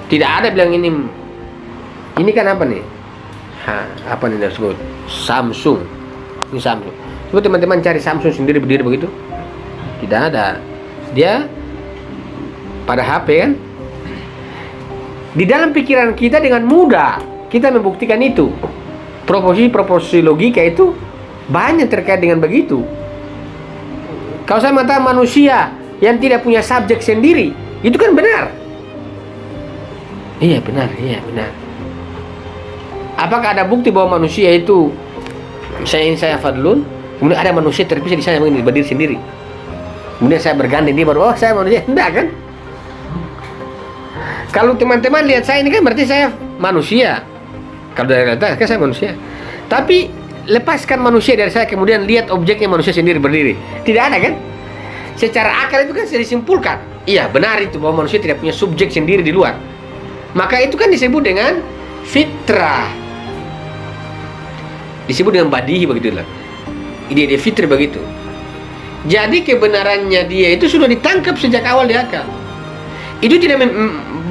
Tidak ada bilang ini kan apa nih? Apa nih disebut? Samsung. Ini Samsung. Coba teman-teman cari Samsung sendiri berdiri begitu. Tidak ada. Dia pada HP kan. Di dalam pikiran kita dengan mudah kita membuktikan itu. Proposisi logika itu banyak terkait dengan begitu. Kalau saya mengatakan manusia yang tidak punya subjek sendiri, itu kan benar. Iya benar. Apakah ada bukti bahwa manusia itu saya Fadlun, kemudian ada manusia terpisah di sana berdiri sendiri? Kemudian saya berganti dia baru saya manusia, enggak kan? Kalau teman-teman lihat saya ini kan berarti saya manusia. Kalau dari realitas kan saya manusia. Tapi lepaskan manusia dari saya kemudian lihat objeknya manusia sendiri berdiri. Tidak ada kan? Secara akal itu kan bisa disimpulkan. Iya benar itu bahwa manusia tidak punya subjek sendiri di luar. Maka itu kan disebut dengan fitrah. Disebut dengan badihi begitulah. Ide fitri begitu. Jadi kebenarannya dia itu sudah ditangkap sejak awal di akal. Itu tidak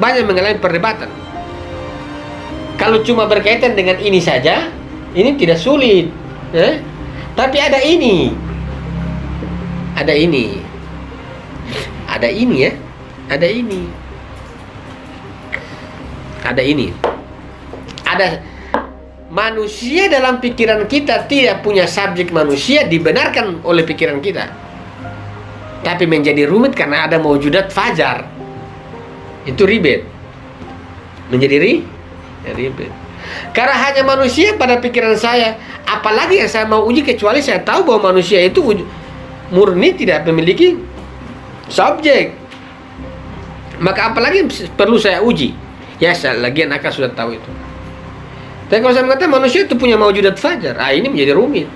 banyak mengalami perdebatan. Kalau cuma berkaitan dengan ini saja, ini tidak sulit. Tapi ada ini. Ada ini. Ada ini ya. Ada ini. Ada ini. Ada manusia dalam pikiran kita tidak punya subjek manusia dibenarkan oleh pikiran kita. Tapi menjadi rumit karena ada mewujudat fajar. Itu ribet. Menjadi ribet. Karena hanya manusia pada pikiran saya, apalagi yang saya mau uji kecuali saya tahu bahwa manusia itu murni tidak memiliki subjek. Maka apalagi perlu saya uji? Ya, lagian akal sudah tahu itu. Tapi kalau saya mengatakan manusia itu punya mewujudat fajar, ini menjadi rumit.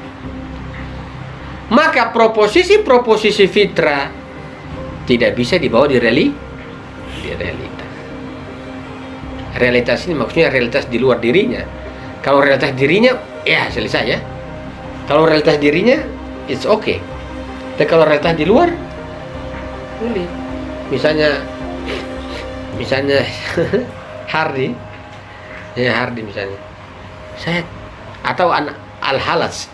Maka proposisi fitrah tidak bisa dibawa di realitas. Realitas ini maksudnya realitas di luar dirinya. Kalau realitas dirinya, ya selesai ya. Kalau realitas dirinya, it's okay. Tapi kalau realitas di luar, sulit. Misalnya Hardy misalnya. Saya atau anak al-halas,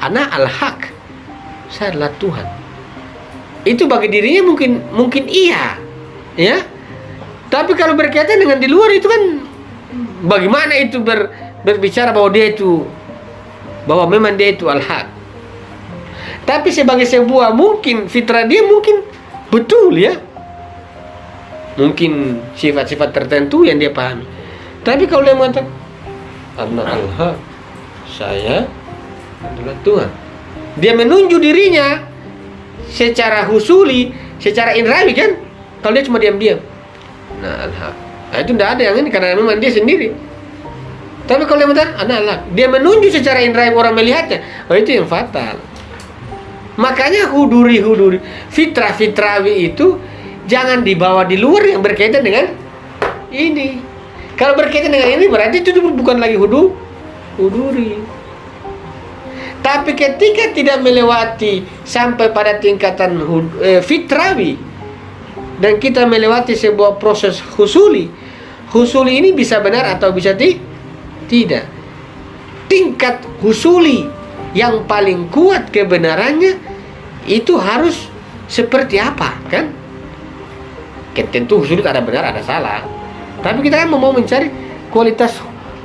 anak al-haq, saya adalah Tuhan. Itu bagi dirinya mungkin iya, ya. Tapi kalau berkaitan dengan di luar itu kan bagaimana itu berbicara bahwa memang dia itu al-haq. Tapi sebagai sebuah mungkin fitrah dia mungkin betul ya. Mungkin sifat-sifat tertentu yang dia pahami. Tapi kalau dia mengatakan anak al-haq, saya adalah Tuhan, dia menunjuk dirinya secara husuli, secara indrawi kan. Kalau dia cuma diam-diam, nah al-haq, itu tidak ada yang ini karena memang dia sendiri. Tapi kalau dia mengatakan anak al-haq, dia menunjuk secara indrawi, orang melihatnya, itu yang fatal. Makanya huduri fitrawi itu jangan dibawa di luar yang berkaitan dengan ini. Kalau berkaitan dengan ini berarti itu bukan lagi huduri. Tapi ketika tidak melewati sampai pada tingkatan fitrawi dan kita melewati sebuah proses husuli ini bisa benar atau bisa tidak. Tingkat husuli yang paling kuat kebenarannya itu harus seperti apa kan? Tentu husuli ada benar ada salah. Tapi kita kan mau mencari kualitas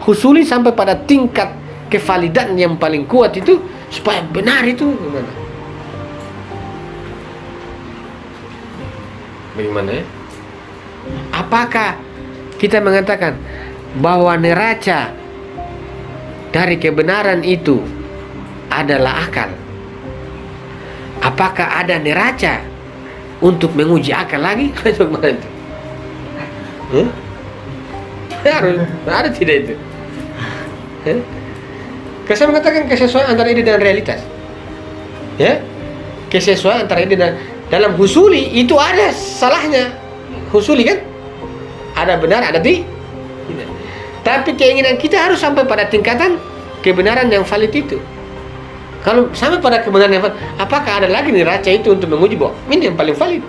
husuli sampai pada tingkat kevalidan yang paling kuat itu supaya benar itu gimana? Bagaimana ya? Apakah kita mengatakan bahwa neraca dari kebenaran itu adalah akal? Apakah ada neraca untuk menguji akal lagi? Bagaimana itu? Harus ada tidak itu? Saya mengatakan kesesuaian antara ide dan realitas. Ya, kesesuaian antara ide dan dalam husuli itu ada salahnya. Husuli kan? Ada benar, ada tidak. Tapi keinginan kita harus sampai pada tingkatan kebenaran yang valid itu. Kalau sampai pada kebenaran yang valid, apakah ada lagi neraca itu untuk menguji bahwa ini yang paling valid?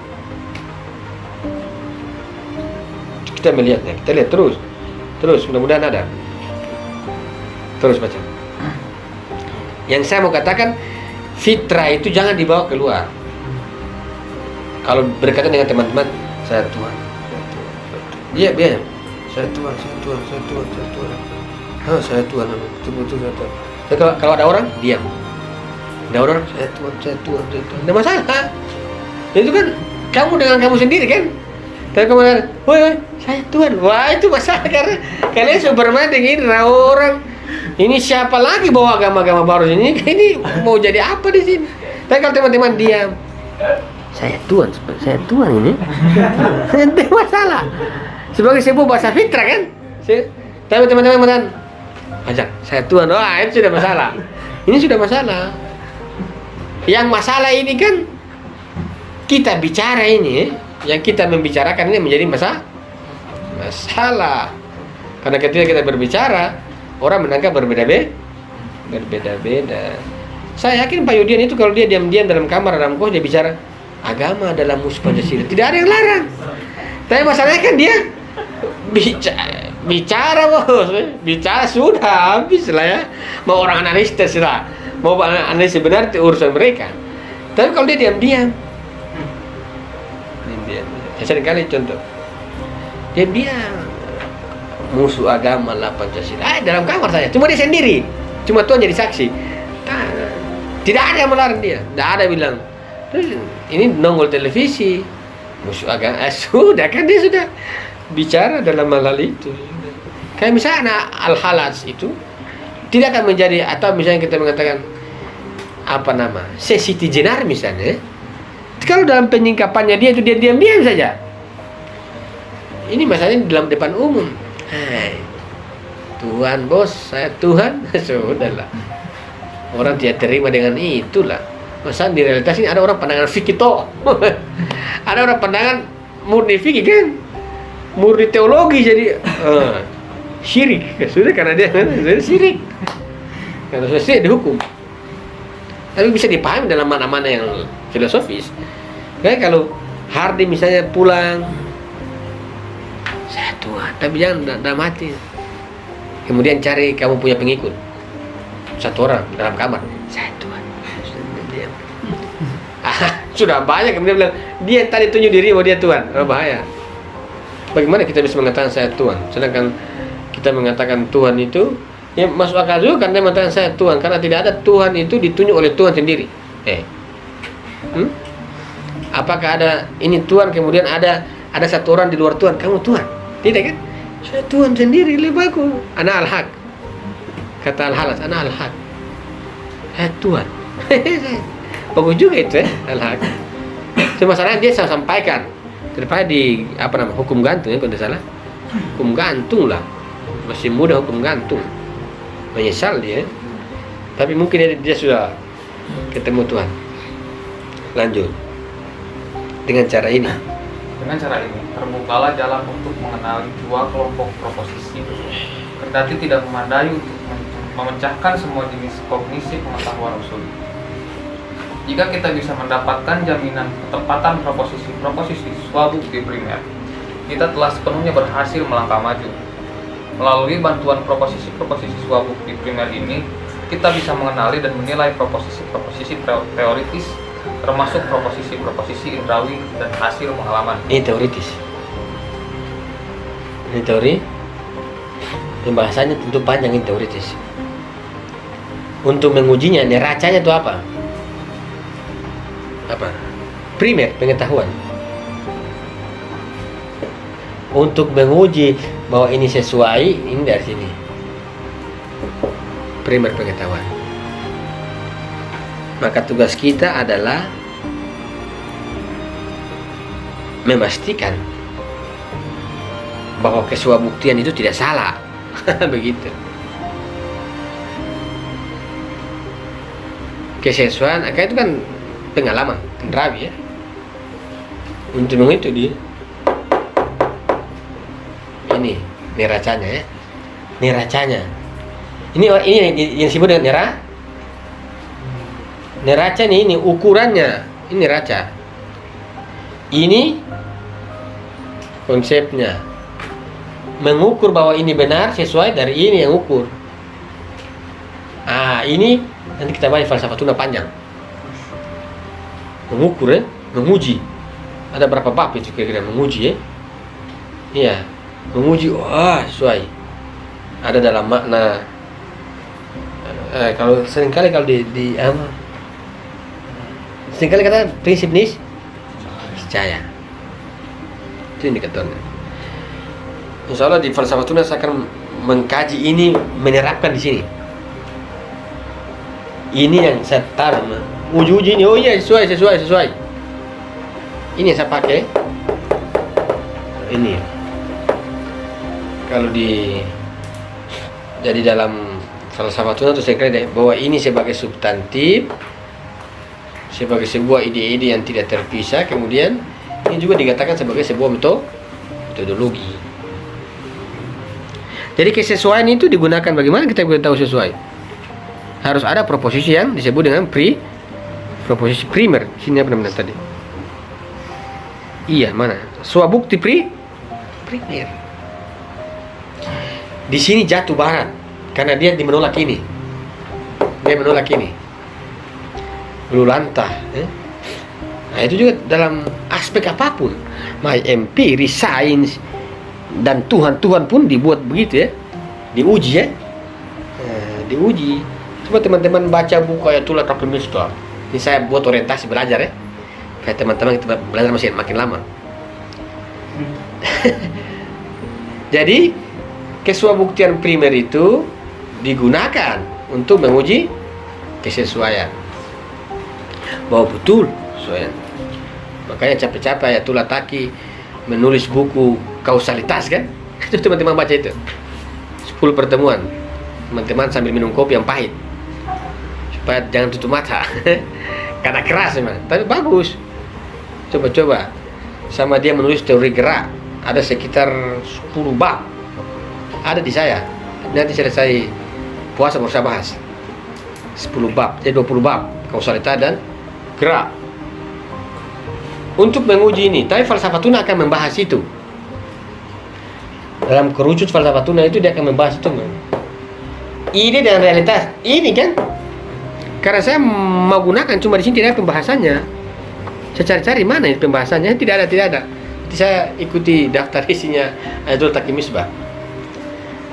Kita melihatnya, kita lihat terus mudah-mudahan ada. Terus baca. Yang saya mau katakan, fitrah itu jangan dibawa keluar. Kalau berkaitan dengan teman-teman, saya Tuhan. Iya, biar. Saya Tuhan. Saya Tuhan. Betul saya Tuhan. Tapi kalau ada orang, diam. Ada orang, saya Tuhan. Tidak masalah. Itu kan kamu dengan kamu sendiri kan. Tapi kemudian, woi, saya Tuhan. Wah, itu masalah karena kalian superman dengan orang. Ini siapa lagi bawa agama-agama baru ini? Ini mau jadi apa di sini? Tapi kalau teman-teman diam, saya Tuhan ini. Tidak masalah. Sebagai sebuah bahasa fitrah kan? Tapi teman-teman ajak, saya Tuhan. Wah, itu sudah masalah. Ini sudah masalah. Yang masalah ini kan kita bicara ini. Yang kita membicarakan ini menjadi masalah. Karena ketika kita berbicara, orang menangkap berbeda-beda. Saya yakin Pak Yudian itu kalau dia diam-diam dalam kamar, dalam kos, dia bicara agama adalah musuh Pancasila. Tidak ada yang larang. Tapi masalahnya kan dia bicara bos, bicara sudah habis lah ya. Mau orang analisis lah, mau analisis benar itu urusan mereka. Tapi kalau dia diam-diam, saya sering kali contoh, diam-diam musuh agama lah Pancasila. Dalam kamar saya, cuma dia sendiri, cuma Tuhan jadi saksi. Tidak ada yang melarang dia, tidak ada yang bilang ini nongol televisi musuh agama. Sudah kan dia sudah bicara dalam hal itu. Kayak misalnya Al-Halas itu tidak akan menjadi, atau misalnya kita mengatakan apa nama Siti Jenar misalnya, kalau dalam penyingkapannya dia itu dia diam-diam saja. Ini masalahnya dalam depan umum. Hai, Tuhan bos, saya Tuhan. Sudahlah, orang tidak terima dengan itulah. Masa di realitas ini ada orang pandangan fikih toh. Ada orang pandangan murni fikih kan, murni teologi jadi syirik. Sudah karena dia syirik. Kalau selesai dihukum. Tapi bisa dipahami dalam mana-mana yang filosofis. Kayak kalau Hardy misalnya pulang, saya Tuhan, tapi jangan dalam hati. Kemudian cari kamu punya pengikut, satu orang dalam kamar, saya Tuhan. Sudah banyak. Kemudian bilang dia tadi tunjuk diri bahwa dia Tuhan. Bahaya. Bagaimana kita bisa mengatakan saya Tuhan, sedangkan kita mengatakan Tuhan itu ya masuk akal juga karena mengatakan saya Tuhan, karena tidak ada Tuhan itu ditunjuk oleh Tuhan sendiri. Apakah ada ini Tuhan kemudian ada satu orang di luar Tuhan, kamu Tuhan? Tidak kan? Saya Tuhan sendiri, lebih bagus. Ana al-haq. Kata Al-Halas, ana al-haq. Saya Tuhan. Bagus juga itu al-haq. Cuma masalahnya dia saya sampaikan daripada di hukum gantung ya, kalau tidak salah. Hukum gantung lah. Masih muda hukum gantung. Menyesal dia. Tapi mungkin dia sudah ketemu Tuhan. Lanjut. Dengan cara ini. Dengan cara ini, terbukalah jalan untuk mengenali dua kelompok proposisi, kendati tidak memadai untuk memecahkan semua jenis kognisi pengetahuan usul. Jika kita bisa mendapatkan jaminan ketepatan proposisi suatu bukti primer, kita telah sepenuhnya berhasil melangkah maju. Melalui bantuan proposisi suatu bukti primer ini, kita bisa mengenali dan menilai proposisi teoritis, termasuk proposisi indrawi dan hasil pengalaman. Ini teoritis. Ini teori. Pembahasannya tentu panjang, ini teoritis. Untuk mengujinya, neracanya itu apa? Primer, pengetahuan. Untuk menguji bahwa ini sesuai, ini dari sini. Primer pengetahuan. Maka tugas kita adalah memastikan bahwa kesuabuktian itu tidak salah. Begitu. Kesesuaian, itu kan pengalaman, indrawi ya. Untuk itu dia. Ini neracanya ya. Neracanya. Ini yang disebut dengan neraca nih, ini ukurannya, ini neraca. Ini konsepnya. Mengukur bahwa ini benar sesuai dari ini yang ukur. Ini nanti kita bahas falsafatuna panjang. Mengukur ya, menguji. Ada berapa bab itu kira-kira menguji ya? Iya, menguji sesuai. Ada dalam makna kalau seringkali kalau seringkali kata prinsip niscaya. Itu indikatornya. Insya Allah di falsafatuna saya akan mengkaji ini, menerapkan di sini. Ini yang saya taruh, uji ini. Oh iya, sesuai. Ini yang saya pakai. Ini. Kalau jadi dalam falsafatuna itu saya kira bahwa ini sebagai substantif, sebagai sebuah ide-ide yang tidak terpisah, kemudian ini juga dikatakan sebagai sebuah metodologi. Jadi kesesuaian itu digunakan bagaimana kita bisa tahu sesuai? harus ada proposisi yang disebut dengan proposisi primer. Sini apa namanya tadi? Iya, mana? Swabukti primer. Di sini jatuh barat karena dia menolak ini. Dia menolak ini. Lulantah. Nah, itu juga dalam aspek apapun. Empiri, sains, dan Tuhan pun dibuat begitu ya. Diuji ya. Diuji. Coba teman-teman baca buku Ayatullah Taqiyuddin. Ini saya buat orientasi belajar ya. Kayak teman-teman kita belajar masih makin lama. Jadi kesuabuktian primer itu digunakan untuk menguji kesesuaian. Bahwa betul sesuaian. Makanya capek-capek Ayatullah Taqi menulis buku kausalitas kan? Itu teman-teman baca itu. 10 pertemuan. Teman-teman sambil minum kopi yang pahit. Supaya jangan tutup mata. Karena keras memang, tapi bagus. Coba-coba. Sama dia menulis teori gerak. Ada sekitar 10 bab. Ada di saya. Nanti selesai puasa baru saya bahas. 10 bab, jadi 20 bab kausalitas dan gerak. Untuk menguji ini, tapi falsafatuna akan membahas itu. Dalam kerucut falsafatuna itu dia akan membahas itu. Ide dan realitas, ini kan? Karena saya mau gunakan cuma di sini tidak ada pembahasannya. Saya cari-cari mana ini pembahasannya, tidak ada. Jadi saya ikuti daftar isinya Ayatullah Taqi Misbah.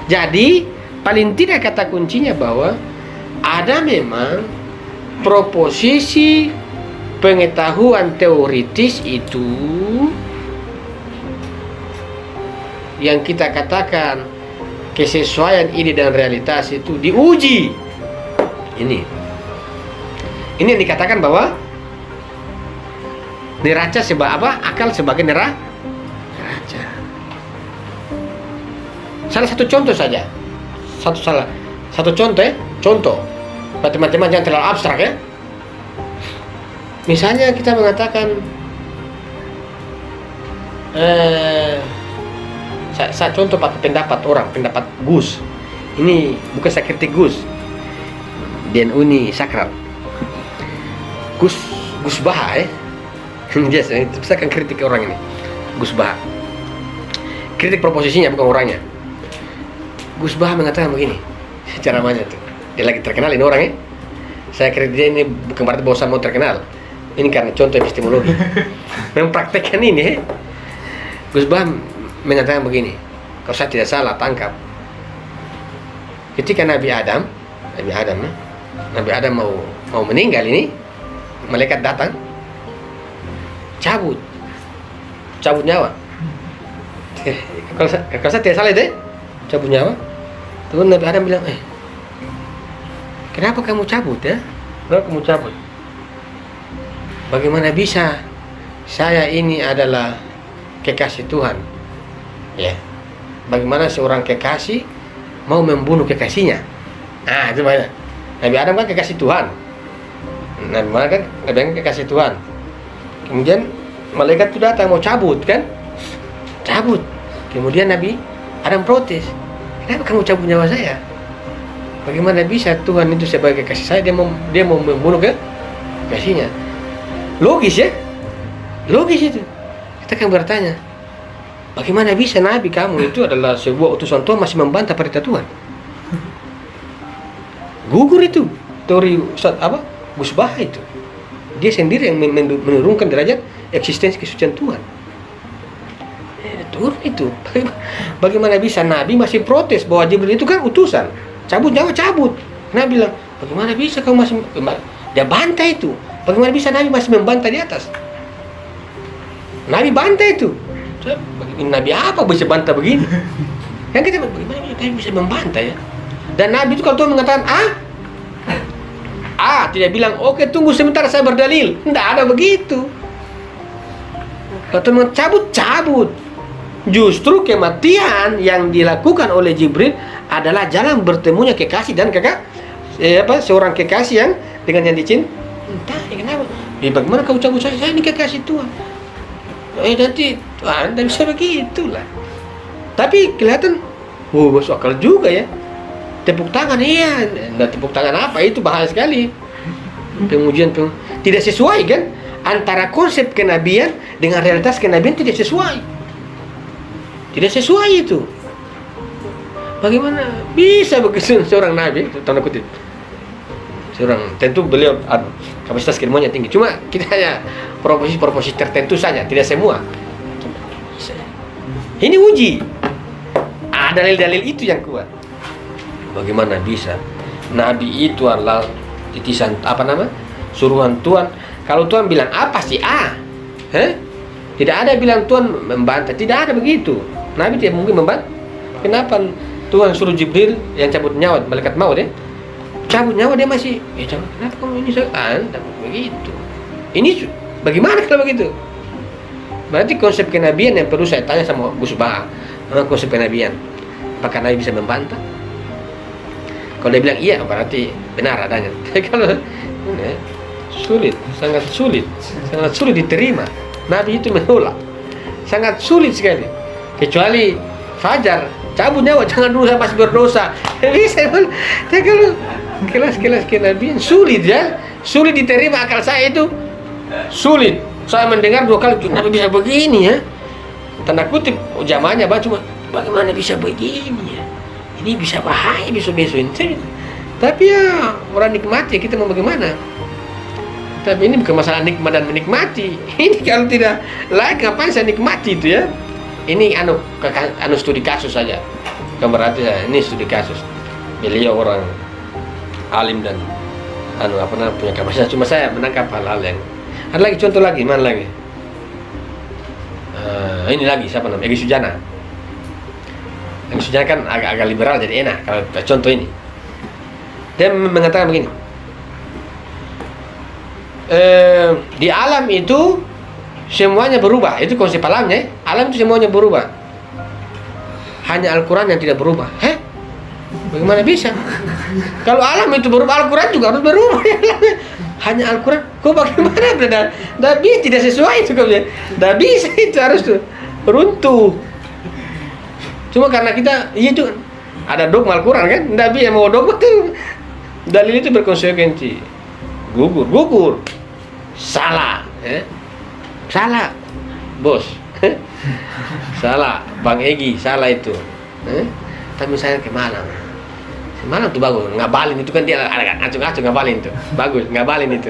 Jadi paling tidak kata kuncinya bahwa ada memang proposisi pengetahuan teoritis itu yang kita katakan kesesuaian ide dan realitas itu diuji. Ini yang dikatakan bahwa neraca akal sebagai neraca. Salah satu contoh saja. Satu contoh ya. Contoh. Teman-teman jangan terlalu abstrak ya. Misalnya kita mengatakan saya contoh pakai pendapat Gus. Ini bukan saya kritik Gus. DNU ini sakral. Gus Baha ya. Yes, saya akan kritik orang ini. Gus Baha. Kritik proposisinya bukan orangnya. Gus Baha mengatakan begini. Cara mainnya tuh. Dia lagi terkenal ini orang ya. Saya kritik dia ini bukan berarti bahwa saya mau terkenal. Ini karena contoh epistemologi. Mempraktekkan ini. Gus Baha mengatakan begini. Kalau saya tidak salah tangkap. Ketika Nabi Adam mau meninggal ini, malaikat datang, cabut nyawa. Kalau saya tidak salah itu, cabut nyawa. Terus Nabi Adam bilang, kenapa kamu cabut ya? Kenapa kamu cabut? Bagaimana bisa saya ini adalah kekasih Tuhan? Ya. Bagaimana seorang kekasih mau membunuh kekasihnya? Nah, itu banyak. Nabi Adam kan kekasih Tuhan. Nabi Adam kan kekasih Tuhan. Kemudian malaikat itu datang mau cabut kan? Cabut. Kemudian Nabi Adam protes. Kenapa kamu cabut nyawa saya? Bagaimana bisa Tuhan itu sebagai kekasih saya dia mau membunuh kekasihnya? Logis ya? Logis itu. Kita akan bertanya, bagaimana bisa Nabi kamu itu adalah sebuah utusan Tuhan masih membantah perintah Tuhan? Gugur itu teori Gus Baha itu. Dia sendiri yang menurunkan derajat eksistensi kesucian Tuhan. Turun itu. Bagaimana bisa Nabi masih protes bahwa Jibril itu kan utusan? Cabut nyawa cabut. Nabi bilang, bagaimana bisa kamu masih dia bantah itu? Bagaimana bisa Nabi masih membantah di atas? Nabi bantah itu. Nabi apa bisa bantah begini? Kan kita bagaimana Nabi bisa membantah ya? Dan Nabi itu kalau Tuhan mengatakan tidak bilang oke tunggu sebentar saya berdalil. Tidak ada begitu. Kalau Tuhan cabut. Justru kematian yang dilakukan oleh Jibril adalah jalan bertemunya kekasih dan seorang kekasih yang dengan yang dicintai. Entah kenapa? Bagaimana kau cabut saya ini kekasih Tuhan? Nanti Anda bisa begitulah. Tapi kelihatan, masuk akal juga ya. Tepuk tangan, iya. Nah, tepuk tangan apa? Itu bahaya sekali. Pengujian tidak sesuai kan? Antara konsep kenabian dengan realitas kenabian tidak sesuai. Tidak sesuai itu. Bagaimana bisa begitu seorang nabi? Tanda kutip. Seorang, tentu beliau kapasitas keilmuannya tinggi. Cuma kita hanya proposi tertentu saja, tidak semua. Ini uji. Dalil-dalil itu yang kuat. Bagaimana bisa? Nabi itu adalah titisan suruhan Tuhan. Kalau Tuhan bilang A pasti A. Tidak ada bilang Tuhan membantah. Tidak ada begitu. Nabi tidak mungkin membantah. Kenapa Tuhan suruh Jibril yang cabut nyawa malaikat maut cabut nyawa dia masih cabut. Kenapa kamu ini begitu? Ini bagaimana kalau begitu? Berarti konsep kenabian yang perlu saya tanya sama Gus Baha. Konsep kenabian. Apakah Nabi bisa membantah? Kalau dia bilang iya, berarti benar adanya. Kalau sangat sulit diterima. Nabi itu menolak, sangat sulit sekali. Kecuali Fajar, cabut nyawa, jangan dulu saya masih berdosa. Bisa kan? Kalau kelas kenabian sulit ya, sulit diterima akal saya itu sulit. Saya mendengar 2 kali, kenapa bisa begini ya? Tanda kutip zamannya cuma bagaimana bisa begini ya? Ini bisa bahaya besok-besok ini. Tapi ya orang nikmati, kita mau bagaimana? Tapi ini bukan masalah nikmat dan menikmati. Ini kalau tidak layak ngapain saya nikmati itu ya? Ini studi kasus saja. Bukan berarti ini studi kasus. Beliau orang alim dan punya kapasitas. Cuma saya menangkap hal-hal yang ada lagi, contoh lagi, mana lagi? Ini lagi siapa namanya? Egy Sujana. Egy Sujana kan agak liberal jadi enak kalau contoh ini. Dia mengatakan begini. Di alam itu semuanya berubah. Itu konsep alamnya. Alam itu semuanya berubah. Hanya Al-Quran yang tidak berubah. Bagaimana bisa? Kalau alam itu berubah, Al-Quran juga harus berubah. Hanya Al-Quran. Kok bagaimana? Tidak tidak sesuai itu. Tidak bisa, itu harus runtuh. Cuma karena kita itu ada dogma Al-Quran kan? Tidak bisa mau dogma itu. Dalil itu berkonsekuensi. Gugur. Salah. Salah, bos. Salah, Bang Egy, salah itu. Tapi saya ke Malang tuh bagus, ngabalin itu kan dia agak ngacung-ngacung ngabalin itu. Bagus, ngabalin itu.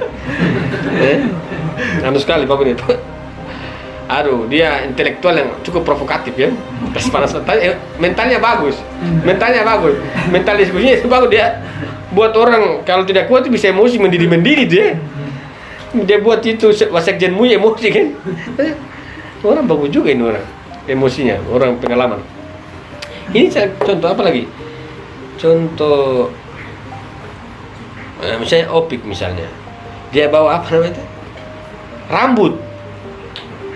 Sekali bagus itu. Aduh, dia intelektual yang cukup provokatif ya. Panas mentalnya bagus. Mental diskusinya itu bagus dia. Buat orang kalau tidak kuat itu bisa emosi mendidih dia. Dia buat itu wasekjenmu emosi kan. Orang bagus juga ini orang. Emosinya, orang pengalaman. Ini contoh apa lagi? Contoh misalnya Opik misalnya. Dia bawa apa namanya?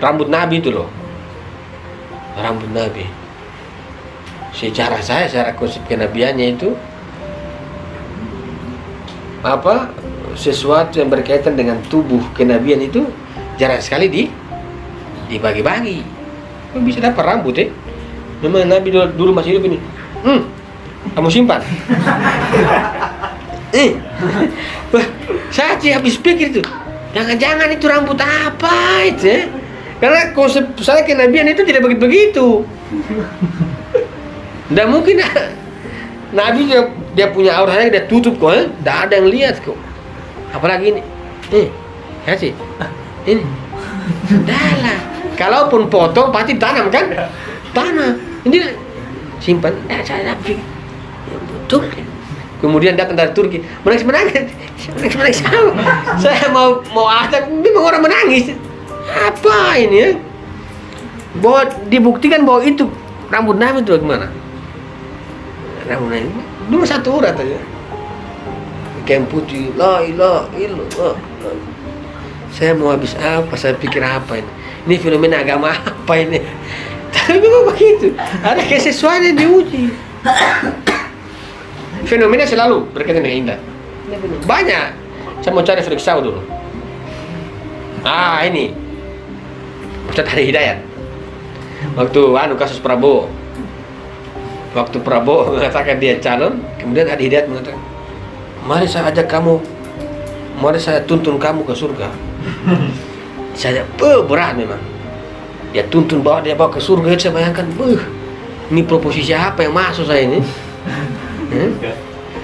Rambut Nabi itu loh. Rambut Nabi. Secara konsep kenabiannya itu sesuatu yang berkaitan dengan tubuh kenabian itu jarang sekali dibagi-bagi. Kok bisa dapat rambut ya? Memang Nabi dulu masih hidup ini. Kamu simpan. Wah, saya habis pikir itu. Jangan-jangan itu rambut apa itu ya? Karena konsep saya kenabian itu tidak begitu. Tidak mungkin Nabi dia punya auranya dia tutup kok, tidak ada yang lihat kok. Apalagi ini, kasih, ini, dalah. Kalaupun potong pasti tanam kan, ini simpan. Saya pikir, betul. Kemudian datang dari Turki, menangis. Saya mau ada, memang orang menangis. Apa ini ya? Bahwa dibuktikan bahwa itu rambut Nabi itu gimana? Rambut Nabi dulu 1 urat aja. Kain putih, la ilaha illallah. Saya mau habis apa? Saya pikir apa ini? Ini fenomena agama apa ini? Tapi memang begitu. Ada kesesuaian yang diuji. Fenomena selalu berkaitan dengan indah. Banyak. Saya mau cari Friksau dulu. Ini Ustaz Hari Hidayat. Waktu kasus Prabowo. Waktu Prabowo mengatakan dia calon, kemudian ada Hidayat mengatakan, mari saya ajak kamu, mari saya tuntun kamu ke surga. Saya berat memang. Dia tuntun dia bawa ke surga, saya bayangkan, ini proposisi apa yang masuk saya ini?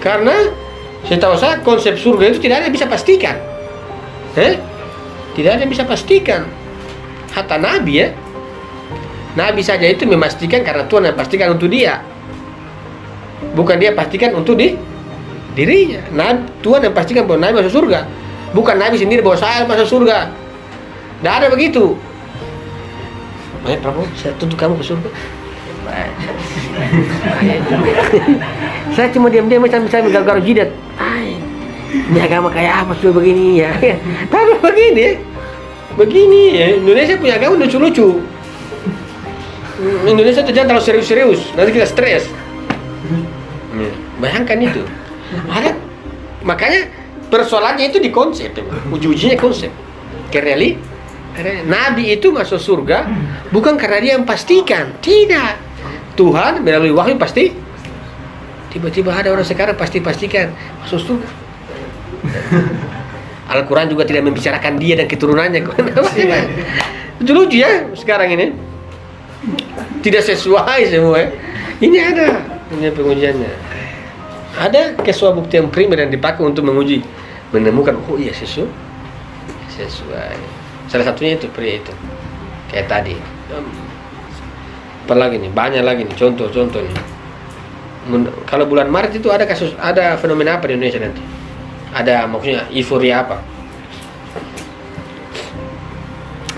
Karena setahu saya konsep surga itu tidak ada yang bisa pastikan. Tidak ada yang bisa pastikan. Hatta Nabi ya. Nabi saja itu memastikan karena Tuhan yang pastikan untuk dia. Bukan dia pastikan untuk dirinya. Tuhan yang pastikan bahwa Nabi masuk surga. Bukan Nabi sendiri bahwa saya masuk surga. Tidak ada begitu. Baik Prabowo, saya tuntut kamu ke surga. Saya cuma diam-diam macam saya garuk-garuk jidat. Ini agama kayak apa sudah begini ya? Tapi begini ya. Indonesia punya agama lucu-lucu. Indonesia itu jangan terlalu serius-serius, nanti kita stres. Bayangkan itu. Makanya persoalannya itu di konsep, uji-ujinya konsep. Nabi itu masuk surga bukan karena dia yang pastikan, tidak. Tuhan melalui wahyu pasti. Tiba-tiba ada orang sekarang pastikan masuk surga. Al-Quran juga tidak membicarakan dia dan keturunannya. Itu lucu ya sekarang ini. Tidak sesuai semua. Ini ada pengujiannya. Ada kesuatu bukti yang primer yang dipakai untuk menguji, menemukan iya sesuai. Salah satunya itu pria itu. Kayak tadi. Apa lagi nih? Banyak lagi nih contoh nih. Kalau bulan Maret itu ada fenomena apa di Indonesia nanti? Ada maksudnya euforia apa?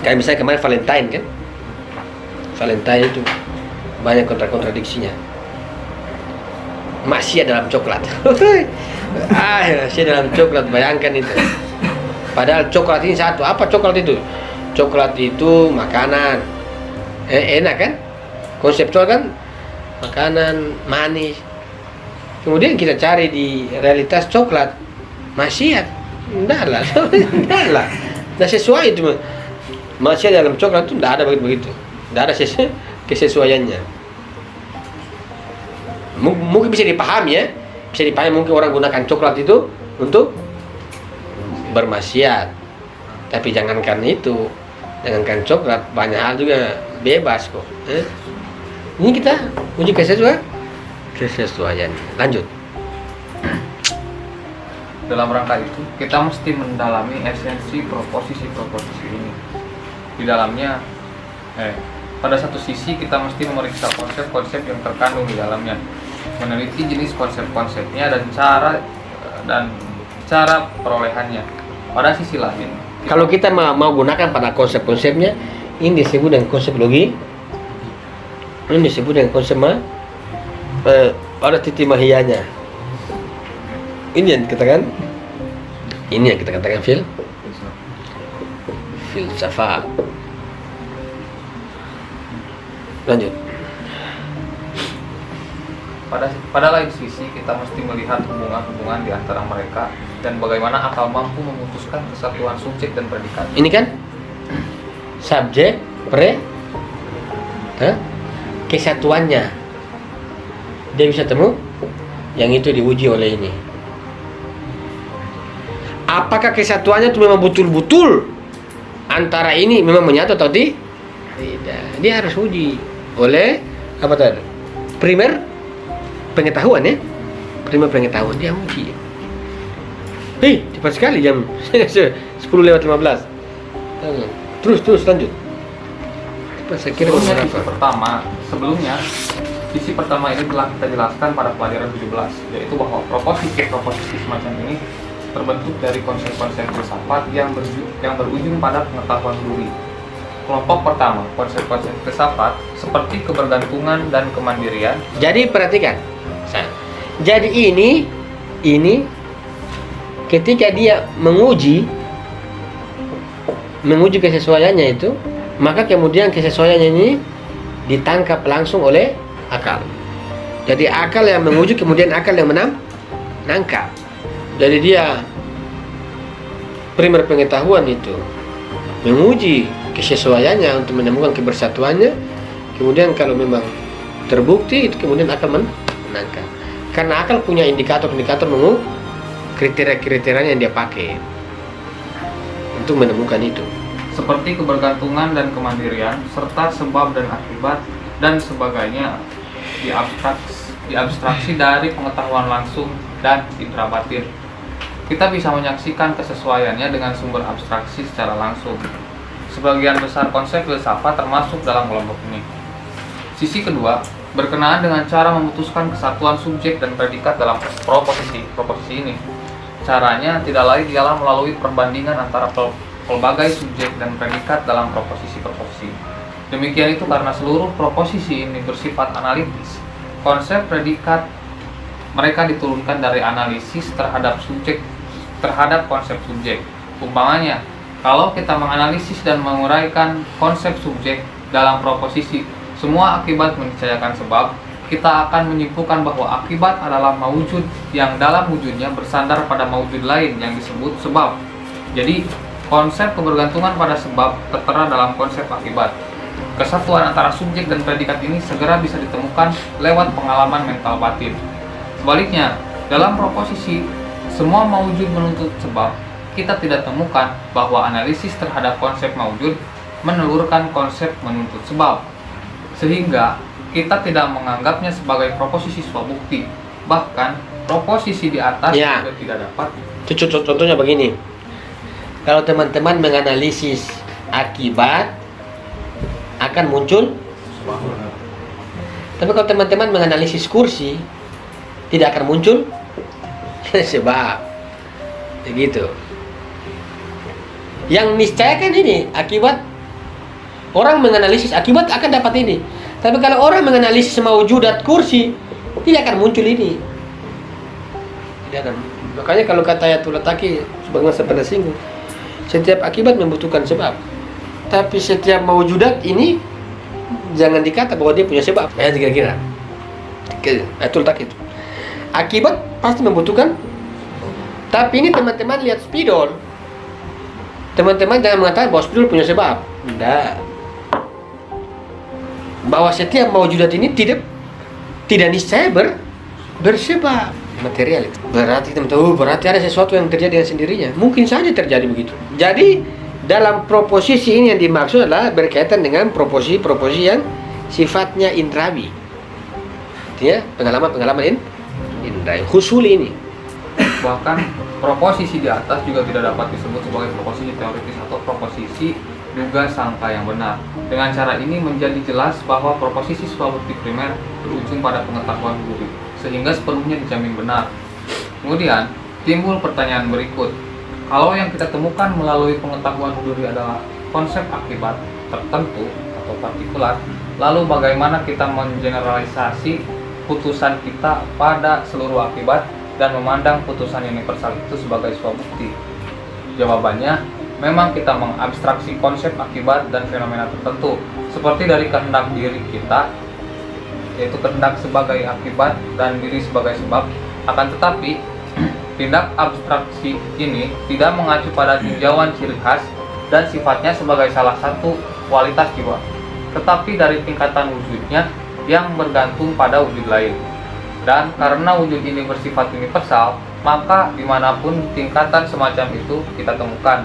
Kayak misalnya kemarin Valentine kan? Valentine itu banyak kontradiksinya. Maksiat dalam coklat. Maksiat dalam coklat, bayangkan itu. Padahal coklat ini satu. Apa coklat itu? Coklat itu makanan. Enak kan? Konseptual kan? Makanan manis. Kemudian kita cari di realitas coklat maksiat. Enggak lah. Tidak sesuai itu. Maksiat dalam coklat itu tidak ada begitu. Tidak ada kesesuaiannya. Mungkin bisa dipahami ya. Bisa dipahami mungkin orang gunakan coklat itu untuk bermaksiat. Tapi jangankan itu. Jangankan coklat, banyak hal juga bebas kok. Ini kita uji kesesuaian. Lanjut. Dalam rangka itu, kita mesti mendalami esensi proposisi ini. Di dalamnya, pada satu sisi kita mesti memeriksa konsep-konsep yang terkandung di dalamnya, meneliti jenis konsep-konsepnya dan cara perolehannya. Pada sisi lain, kalau kita mau gunakan pada konsep-konsepnya, ini disebut dengan konsep logi. Ini disebut dengan konsep pada titik mahiyanya. Ini yang kita katakan filsafat. Lanjut. Pada lain sisi kita mesti melihat hubungan-hubungan di antara mereka dan bagaimana akal mampu memutuskan kesatuan subjek dan predikat. Ini kan subjek kesatuannya. Dia bisa temu yang itu diuji oleh ini. Apakah kesatuannya itu memang betul-betul antara ini memang menyatu atau tidak? Dia harus uji oleh apa tadi? Primer pengetahuan ya. Primer pengetahuan dia uji. Cepat sekali jam 10:15. Terus lanjut. Saya kira sebelumnya sisi pertama ini telah kita jelaskan pada pelajaran 17, yaitu bahwa proposisi semacam ini terbentuk dari konsep-konsep filsafat yang berujung pada pengetahuan duri. Kelompok pertama, konsep-konsep filsafat seperti kebergantungan dan kemandirian. Jadi perhatikan. Jadi ini ketika dia menguji kesesuaiannya itu, maka kemudian kesesuaiannya ini ditangkap langsung oleh akal. Jadi akal yang menguji, kemudian akal yang menangkap. Jadi dia primer pengetahuan itu menguji kesesuaiannya untuk menemukan kebersatuannya. Kemudian kalau memang terbukti, itu kemudian akal menangkap. Karena akal punya indikator-indikator kriteria-kriteria yang dia pakai untuk menemukan itu. Seperti kebergantungan dan kemandirian, serta sebab dan akibat dan sebagainya diabstraksi dari pengetahuan langsung dan indera batin. Kita bisa menyaksikan kesesuaiannya dengan sumber abstraksi secara langsung. Sebagian besar konsep filsafat termasuk dalam kelompok ini. Sisi kedua, berkenaan dengan cara memutuskan kesatuan subjek dan predikat dalam proposisi ini. Caranya tidak lain ialah melalui perbandingan antara pelbagai subjek dan predikat dalam proposisi-proposisi. Demikian itu karena seluruh proposisi ini bersifat analitis. Konsep predikat mereka diturunkan dari analisis terhadap konsep subjek. Umpamanya, kalau kita menganalisis dan menguraikan konsep subjek dalam proposisi, semua akibat meniscayakan sebab, kita akan menyimpulkan bahwa akibat adalah mawujud yang dalam wujudnya bersandar pada mawujud lain yang disebut sebab. Jadi, konsep kebergantungan pada sebab tertera dalam konsep akibat. Kesatuan antara subjek dan predikat ini segera bisa ditemukan lewat pengalaman mental batin. Sebaliknya, dalam proposisi, semua mawujud menuntut sebab, kita tidak temukan bahwa analisis terhadap konsep mawujud menelurkan konsep menuntut sebab. Sehingga, kita tidak menganggapnya sebagai proposisi swabukti. Bahkan, proposisi di atas juga tidak dapat. Contohnya begini. Kalau teman-teman menganalisis akibat, akan muncul sebab. Tapi kalau teman-teman menganalisis kursi, tidak akan muncul sebab. Begitu. Yang niscayakan ini akibat. Orang menganalisis akibat akan dapat ini. Tapi kalau orang menganalisis mawujudat kursi, tidak akan muncul ini. Tidak akan. Makanya kalau kata Ayatullah Taki, sebagaimana saya pernah singgung, setiap akibat membutuhkan sebab. Tapi setiap mawujudat ini jangan dikata bahwa dia punya sebab. Ya kira-kira. Ayatullah Taki itu. Akibat pasti membutuhkan. Tapi ini teman-teman lihat spidol. Teman-teman jangan mengatakan bahwa spidol punya sebab. Tidak. Bahwa setiap mawujudat ini tidak niscaya bersebab material itu. Berarti ada sesuatu yang terjadi dengan sendirinya. Mungkin saja terjadi begitu. Jadi dalam proposisi ini yang dimaksud adalah berkaitan dengan proposisi yang sifatnya indrawi. Artinya pengalaman indrawi. Husul ini. Bahkan proposisi di atas juga tidak dapat disebut sebagai proposisi teoritis atau proposisi duga sangka yang benar. Dengan cara ini menjadi jelas bahwa proposisi swabukti primer berujung pada pengetahuan duri, sehingga sepenuhnya dijamin benar. Kemudian timbul pertanyaan berikut. Kalau yang kita temukan melalui pengetahuan duri adalah konsep akibat tertentu atau partikular, lalu bagaimana kita mengeneralisasi putusan kita pada seluruh akibat dan memandang putusan universal itu sebagai swabukti? Jawabannya, memang kita mengabstraksi konsep akibat dan fenomena tertentu, seperti dari kehendak diri kita, yaitu kehendak sebagai akibat dan diri sebagai sebab. Akan tetapi, tindak abstraksi ini tidak mengacu pada tinjauan ciri khas dan sifatnya sebagai salah satu kualitas jiwa, tetapi dari tingkatan wujudnya yang bergantung pada wujud lain. Dan karena wujud ini bersifat universal, maka dimanapun tingkatan semacam itu kita temukan,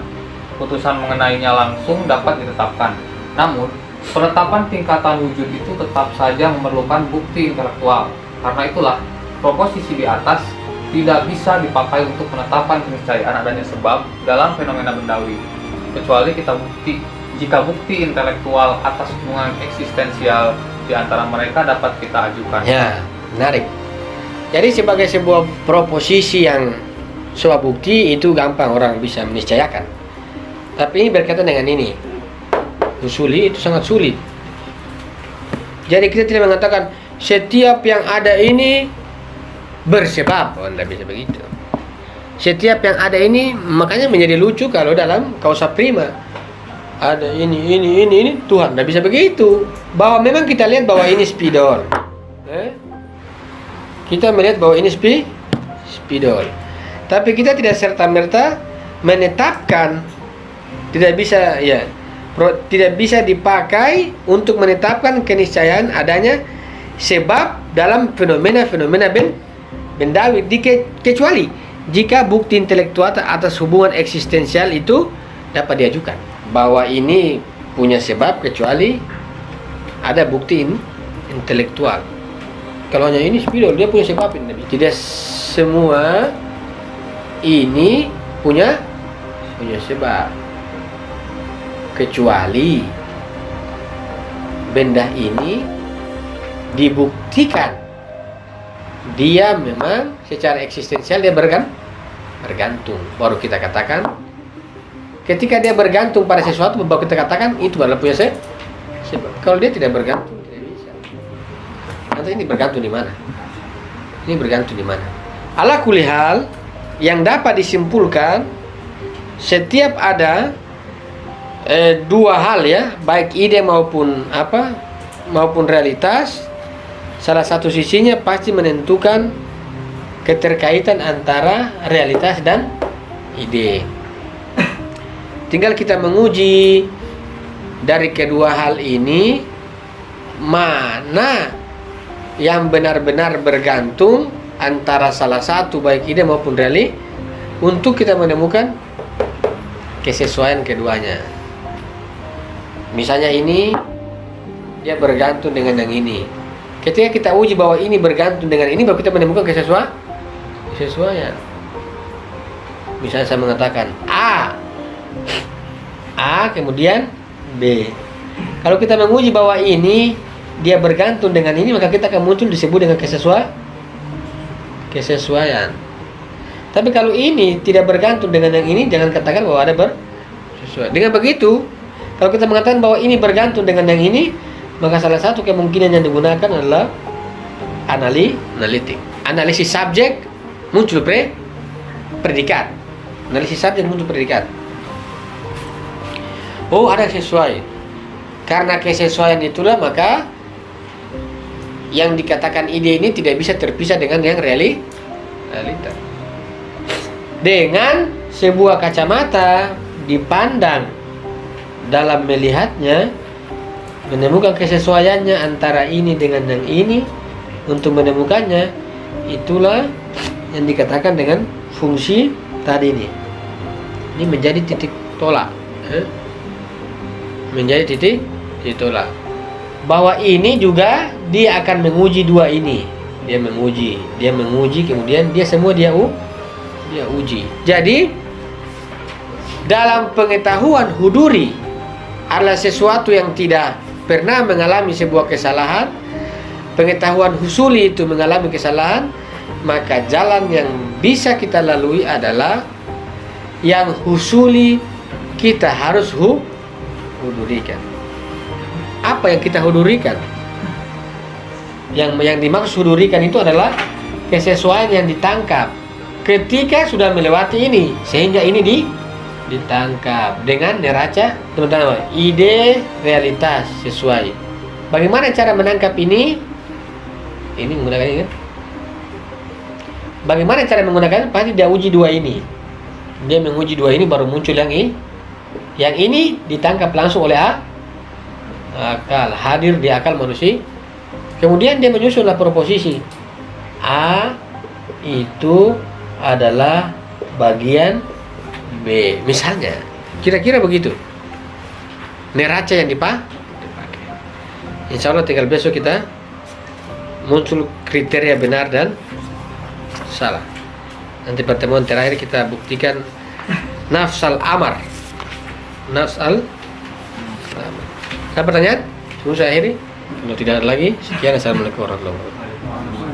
putusan mengenainya langsung dapat ditetapkan. Namun, penetapan tingkatan wujud itu tetap saja memerlukan bukti intelektual. Karena itulah, proposisi di atas tidak bisa dipakai untuk penetapan keniscayaan adanya sebab dalam fenomena bendawi, kecuali jika bukti intelektual atas hubungan eksistensial di antara mereka dapat kita ajukan. Ya, menarik. Jadi sebagai sebuah proposisi yang sebuah bukti itu gampang orang bisa meniscayakan. Tapi ini berkaitan dengan ini. Usuli itu sangat sulit. Jadi kita tidak mengatakan setiap yang ada ini bersebab. Oh, tidak bisa begitu. Setiap yang ada ini, makanya menjadi lucu kalau dalam kausa prima ada ini Tuhan, tidak bisa begitu. Bahwa memang kita lihat bahwa ini spidol. Kita melihat bahwa ini spidol. Tapi kita tidak serta-merta menetapkan, tidak bisa dipakai untuk menetapkan keniscayaan adanya sebab dalam fenomena-fenomena bendawi, kecuali jika bukti intelektual atas hubungan eksistensial itu dapat diajukan. Bahwa ini punya sebab kecuali ada bukti intelektual. Kalau hanya ini spidol, dia punya sebab ini. Tidak semua ini punya sebab, kecuali benda ini dibuktikan dia memang secara eksistensial dia bergantung. Baru kita katakan, ketika dia bergantung pada sesuatu, baru kita katakan itu adalah punya sebab. Kalau dia tidak bergantung, tidak bisa. Nanti ini bergantung di mana? Ini bergantung di mana? Ala kulli hal, yang dapat disimpulkan, setiap ada dua hal ya, baik ide maupun realitas, salah satu sisinya pasti menentukan keterkaitan antara realitas dan ide. Tinggal kita menguji dari kedua hal ini mana yang benar-benar bergantung antara salah satu baik ide maupun realitas, untuk kita menemukan kesesuaian keduanya. Misalnya ini dia bergantung dengan yang ini. Ketika kita uji bahwa ini bergantung dengan ini, baru kita menemukan kesesuaian. Misalnya saya mengatakan A kemudian B. Kalau kita menguji bahwa ini dia bergantung dengan ini, maka kita akan muncul disebut dengan kesesuaian. Tapi kalau ini tidak bergantung dengan yang ini, jangan katakan bahwa ada bersesuaian. Dengan begitu, kalau kita mengatakan bahwa ini bergantung dengan yang ini, maka salah satu kemungkinan yang digunakan adalah analitik. Analisis subjek muncul predikat. Analisis subjek muncul predikat. Oh, ada sesuai. Karena kesesuaian itulah maka yang dikatakan ide ini tidak bisa terpisah dengan yang realita. Dengan sebuah kacamata dipandang dalam melihatnya, menemukan kesesuaiannya antara ini dengan yang ini. Untuk menemukannya, itulah yang dikatakan dengan fungsi tadi ini. Ini menjadi titik tolak. Menjadi titik tolak. Bahwa ini juga dia akan menguji dua ini. Dia menguji, kemudian dia uji. Jadi dalam pengetahuan huduri adalah sesuatu yang tidak pernah mengalami sebuah kesalahan. Pengetahuan husuli itu mengalami kesalahan, maka jalan yang bisa kita lalui adalah yang husuli kita harus hudurikan. Apa yang kita hudurikan? Yang dimaksud hudurikan itu adalah kesesuaian yang ditangkap ketika sudah melewati ini, sehingga ini ditangkap dengan neraca teman-teman, ide realitas sesuai. Bagaimana cara menangkap ini? Ini menggunakan ini kan? Bagaimana cara menggunakan? Pasti dia uji dua ini. Dia menguji dua ini, baru muncul yang ini. Yang ini ditangkap langsung oleh akal, hadir di akal manusia. Kemudian dia menyusunlah proposisi. A itu adalah bagian B, misalnya. Kira-kira begitu neraca yang dipakai. Insya Allah tinggal besok kita muncul kriteria benar dan salah. Nanti pertemuan terakhir kita buktikan nafsal amar. Ada pertanyaan? Sebelum saya akhiri. Kalau tidak ada lagi, sekian. Assalamualaikum warahmatullahi wabarakatuh.